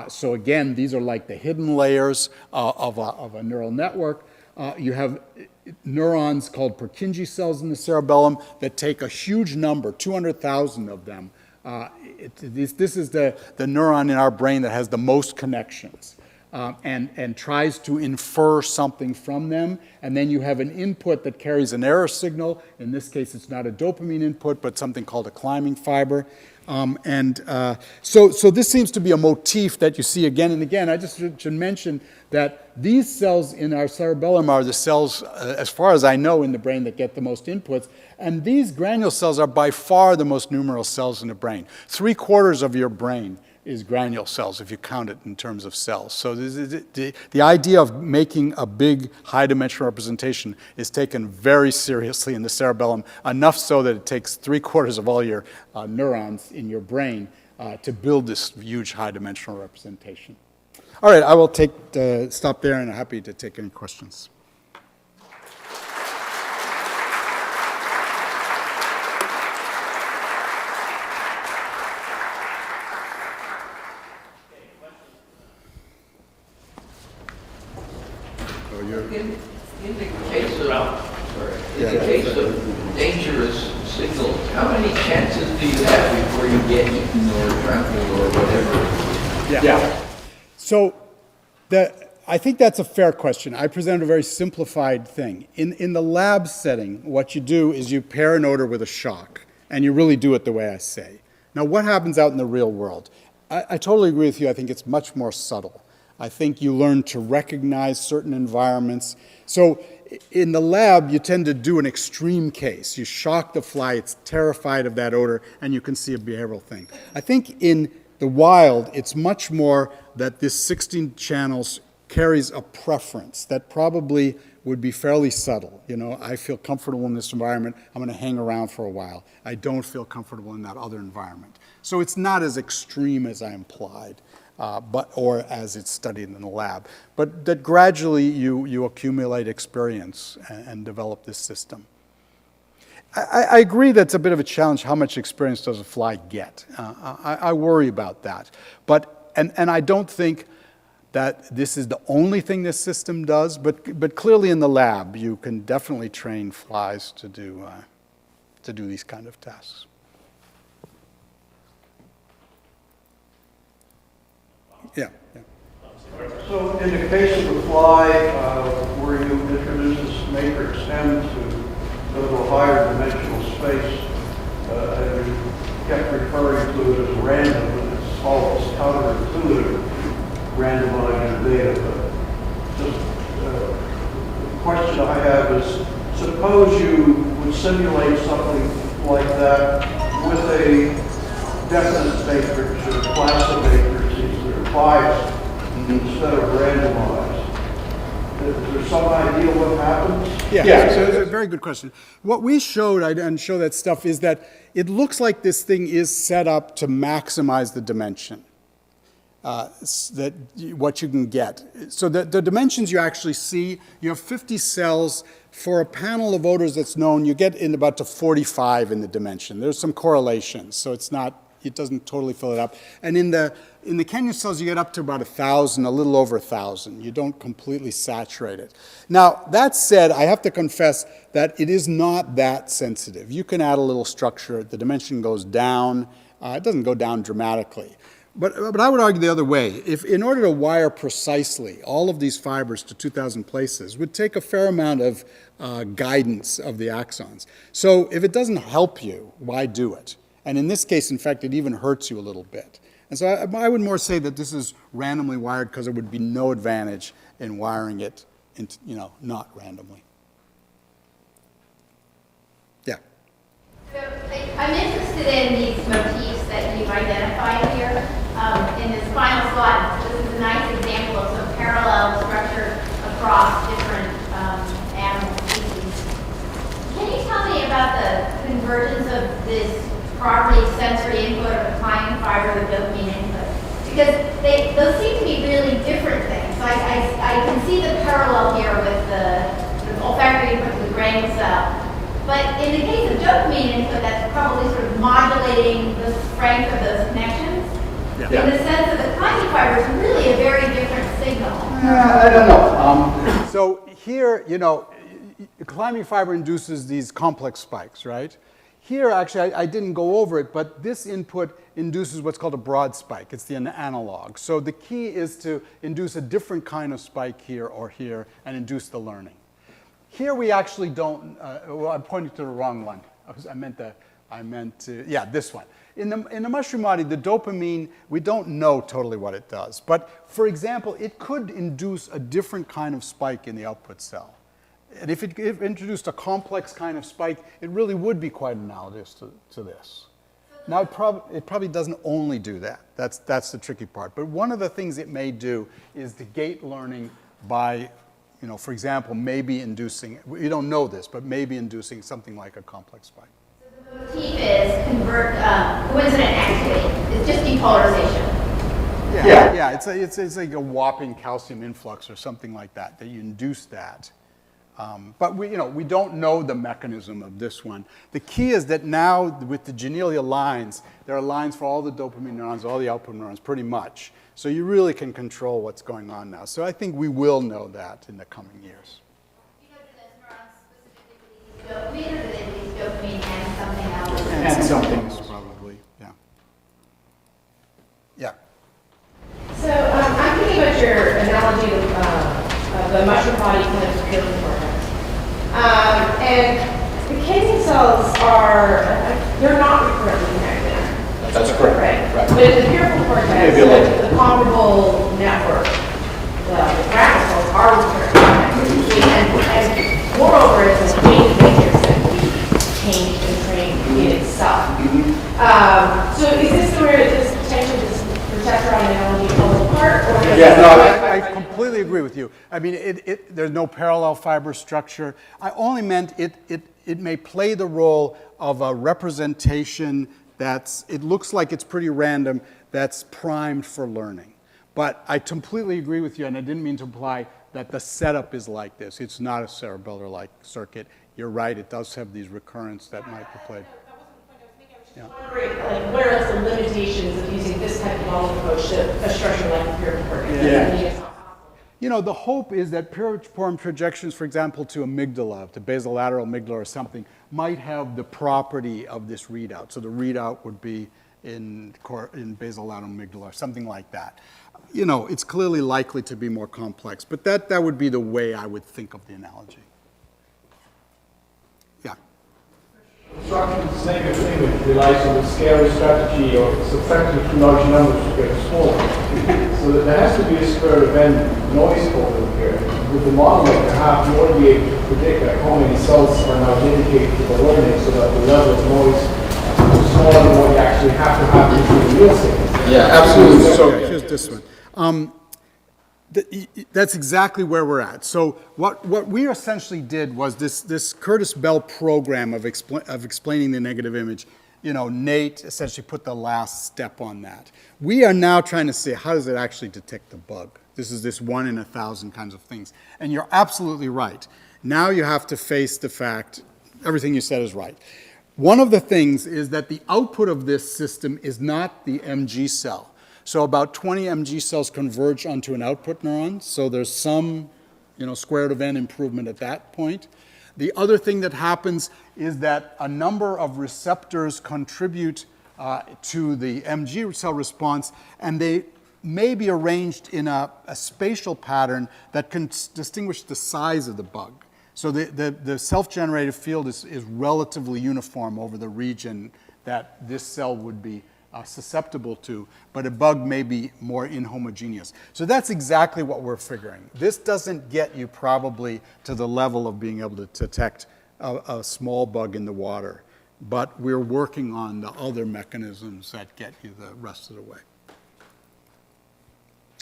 So again, these are like the hidden layers of a neural network. You have neurons called Purkinje cells in the cerebellum that take a huge number, 200,000 of them. This is the neuron in our brain that has the most connections. And tries to infer something from them. And then you have an input that carries an error signal. In this case, it's not a dopamine input, but something called a climbing fiber. So this seems to be a motif that you see again and again. I just should mention that these cells in our cerebellum are the cells, as far as I know, in the brain that get the most inputs. And these granule cells are by far the most numerous cells in the brain. 3/4 of your brain is granule cells, if you count it in terms of cells. So the idea of making a big high-dimensional representation is taken very seriously in the cerebellum, enough so that it takes 3/4 of all your neurons in your brain to build this huge high-dimensional representation. All right, I will stop there, and I'm happy to take any questions. In the case of In the case of dangerous signals, how many chances do you have before you get eaten or trampled or whatever? Yeah. So I think that's a fair question. I presented a very simplified thing. In the lab setting, what you do is you pair an odor with a shock, and you really do it the way I say. Now, what happens out in the real world? I totally agree with you. I think it's much more subtle. I think you learn to recognize certain environments. So in the lab, you tend to do an extreme case. You shock the fly, it's terrified of that odor, and you can see a behavioral thing. I think in the wild, it's much more that this 16 channels carries a preference that probably would be fairly subtle. You know, I feel comfortable in this environment, I'm going to hang around for a while. I don't feel comfortable in that other environment. So it's not as extreme as I implied, or as it's studied in the lab. But that gradually you accumulate experience and develop this system. I agree that it's a bit of a challenge. How much experience does a fly get? I worry about that. And I don't think that this is the only thing this system does, but clearly in the lab, you can definitely train flies to do these kind of tasks. Yeah. So in the case of the fly, where you introduce this matrix M to go to a higher dimensional space, and you kept referring to it as random, and it's almost counterintuitive, randomizing the data. But just the question I have is, suppose you would simulate something like that with a definite matrix or class of matrices that are biased instead of randomized. Is there some idea what happens? Yeah, so it's a very good question. What we showed, I didn't show that stuff, is that it looks like this thing is set up to maximize the dimension, what you can get. So the dimensions you actually see, you have 50 cells. For a panel of odors that's known, you get in about to 45 in the dimension. There's some correlations, so it doesn't totally fill it up. And in the Kenyan cells, you get up to about 1,000, a little over 1,000. You don't completely saturate it. Now, that said, I have to confess that it is not that sensitive. You can add a little structure. The dimension goes down. It doesn't go down dramatically. But I would argue the other way. If in order to wire precisely all of these fibers to 2,000 places would take a fair amount of guidance of the axons. So if it doesn't help you, why do it? And in this case, in fact, it even hurts you a little bit. And so I would more say that this is randomly wired because there would be no advantage in wiring it, not randomly. Yeah. So I'm interested in these motifs that you've identified here in this final slide. This is a nice example of some parallel structure across different animal species. Can you tell me about the convergence of this property sensory input of the climbing fiber, the dopamine input? Because those seem to be really different things. So I can see the parallel here with the olfactory input to the granule cell. But in the case of dopamine input, that's probably sort of modulating the strength of those connections. Yeah. In the sense that the climbing fiber is really a very different signal. I don't know. So here, climbing fiber induces these complex spikes, right? Here, actually, I didn't go over it, but this input induces what's called a broad spike. It's the analog. So the key is to induce a different kind of spike here or here and induce the learning. Here we actually don't, well, I'm pointing to the wrong one. This one. In the mushroom body, the dopamine, we don't know totally what it does. But for example, it could induce a different kind of spike in the output cell. And if it introduced a complex kind of spike, it really would be quite analogous to this. Now, it probably doesn't only do that. That's the tricky part. But one of the things it may do is to gate learning by, for example, maybe inducing, we don't know this, but maybe inducing something like a complex spike. So the motif is coincident activity. It's just depolarization. Yeah. It's like a whopping calcium influx or something like that you induce that. But we don't know the mechanism of this one. The key is that now with the genelia lines, there are lines for all the dopamine neurons, all the output neurons, pretty much. So you really can control what's going on now. So I think we will know that in the coming years. Do those neurons specifically dopamine, or did it use dopamine and something else? And something else, probably, yeah. Yeah. So I'm thinking about your analogy of the mushroom body kind of peer cortex. And the casing cells they're not recurrently connected. That's correct. Right? But in the peripheral cortex, the comparable network, the gram cells are recurrently connected. And moreover, it's a change matrix that we change and train in itself. So is this where this potential receptor on analogy falls apart? Or Yeah, no, I completely agree with you. I mean, there's no parallel fiber structure. I only meant it may play the role of a representation it looks like it's pretty random, that's primed for learning. But I completely agree with you, and I didn't mean to imply that the setup is like this. It's not a cerebellar-like circuit. You're right, it does have these recurrents that might be played. Yeah. Like, what are the limitations of using this type of model approach to a structure like the peripheral cortex? Yeah. You know, the hope is that piriform projections, for example, to amygdala, to basolateral amygdala or something, might have the property of this readout. So the readout would be in basolateral amygdala or something like that. You know, it's clearly likely to be more complex, but that would be the way I would think of the analogy. Yeah. Structural is the same thing that relies on the scaling strategy of subtracting two large numbers to get a smaller. So that there has to be a square event noise problem here. With the model that you have, you won't be able to predict like how many cells are now dedicated to the learning so that the level of noise is smaller than what you actually have to have into the real signal. Yeah, absolutely. So here's this one. That's exactly where we're at. So what we essentially did was this Curtis Bell program of explaining the negative image. You know, Nate essentially put the last step on that. We are now trying to see how does it actually detect the bug. This is this 1 in 1,000 kinds of things. And you're absolutely right. Now you have to face the fact, everything you said is right. One of the things is that the output of this system is not the MG cell. So about 20 MG cells converge onto an output neuron. So there's some, square root of n improvement at that point. The other thing that happens is that a number of receptors contribute to the MG cell response, and they may be arranged in a spatial pattern that can distinguish the size of the bug. So the self-generated field is relatively uniform over the region that this cell would be susceptible to, but a bug may be more inhomogeneous. So that's exactly what we're figuring. This doesn't get you probably to the level of being able to detect a small bug in the water, but we're working on the other mechanisms that get you the rest of the way.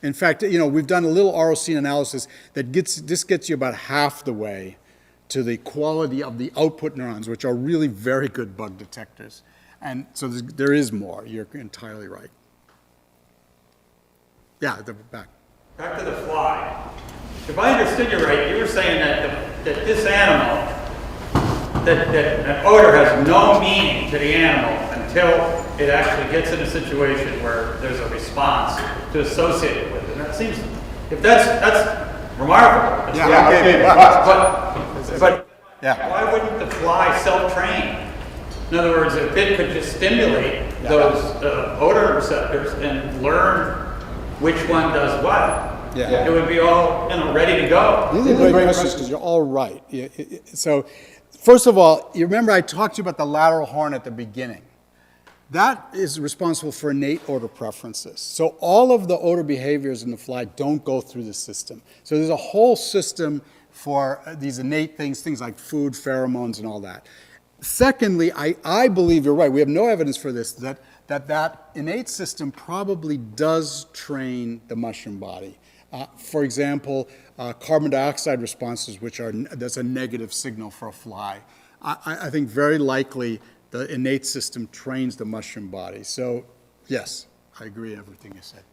In fact, we've done a little ROC analysis that gets you about half the way to the quality of the output neurons, which are really very good bug detectors. And so there is more. You're entirely right. Yeah, back. Back to the fly. If I understood you right, you were saying that this animal, that an odor has no meaning to the animal until it actually gets in a situation where there's a response to associate it with it. And that seems, if that's remarkable. But why wouldn't the fly self-train? In other words, if it could just stimulate those odor receptors and learn which one does what, it would be all ready to go. These are great questions because you're all right. So, first of all, you remember I talked to you about the lateral horn at the beginning. That is responsible for innate odor preferences. So all of the odor behaviors in the fly don't go through the system. So there's a whole system for these innate things like food, pheromones, and all that. Secondly, I believe you're right. We have no evidence for this, that innate system probably does train the mushroom body. For example, carbon dioxide responses, that's a negative signal for a fly. I think very likely the innate system trains the mushroom body. So, yes, I agree with everything you said.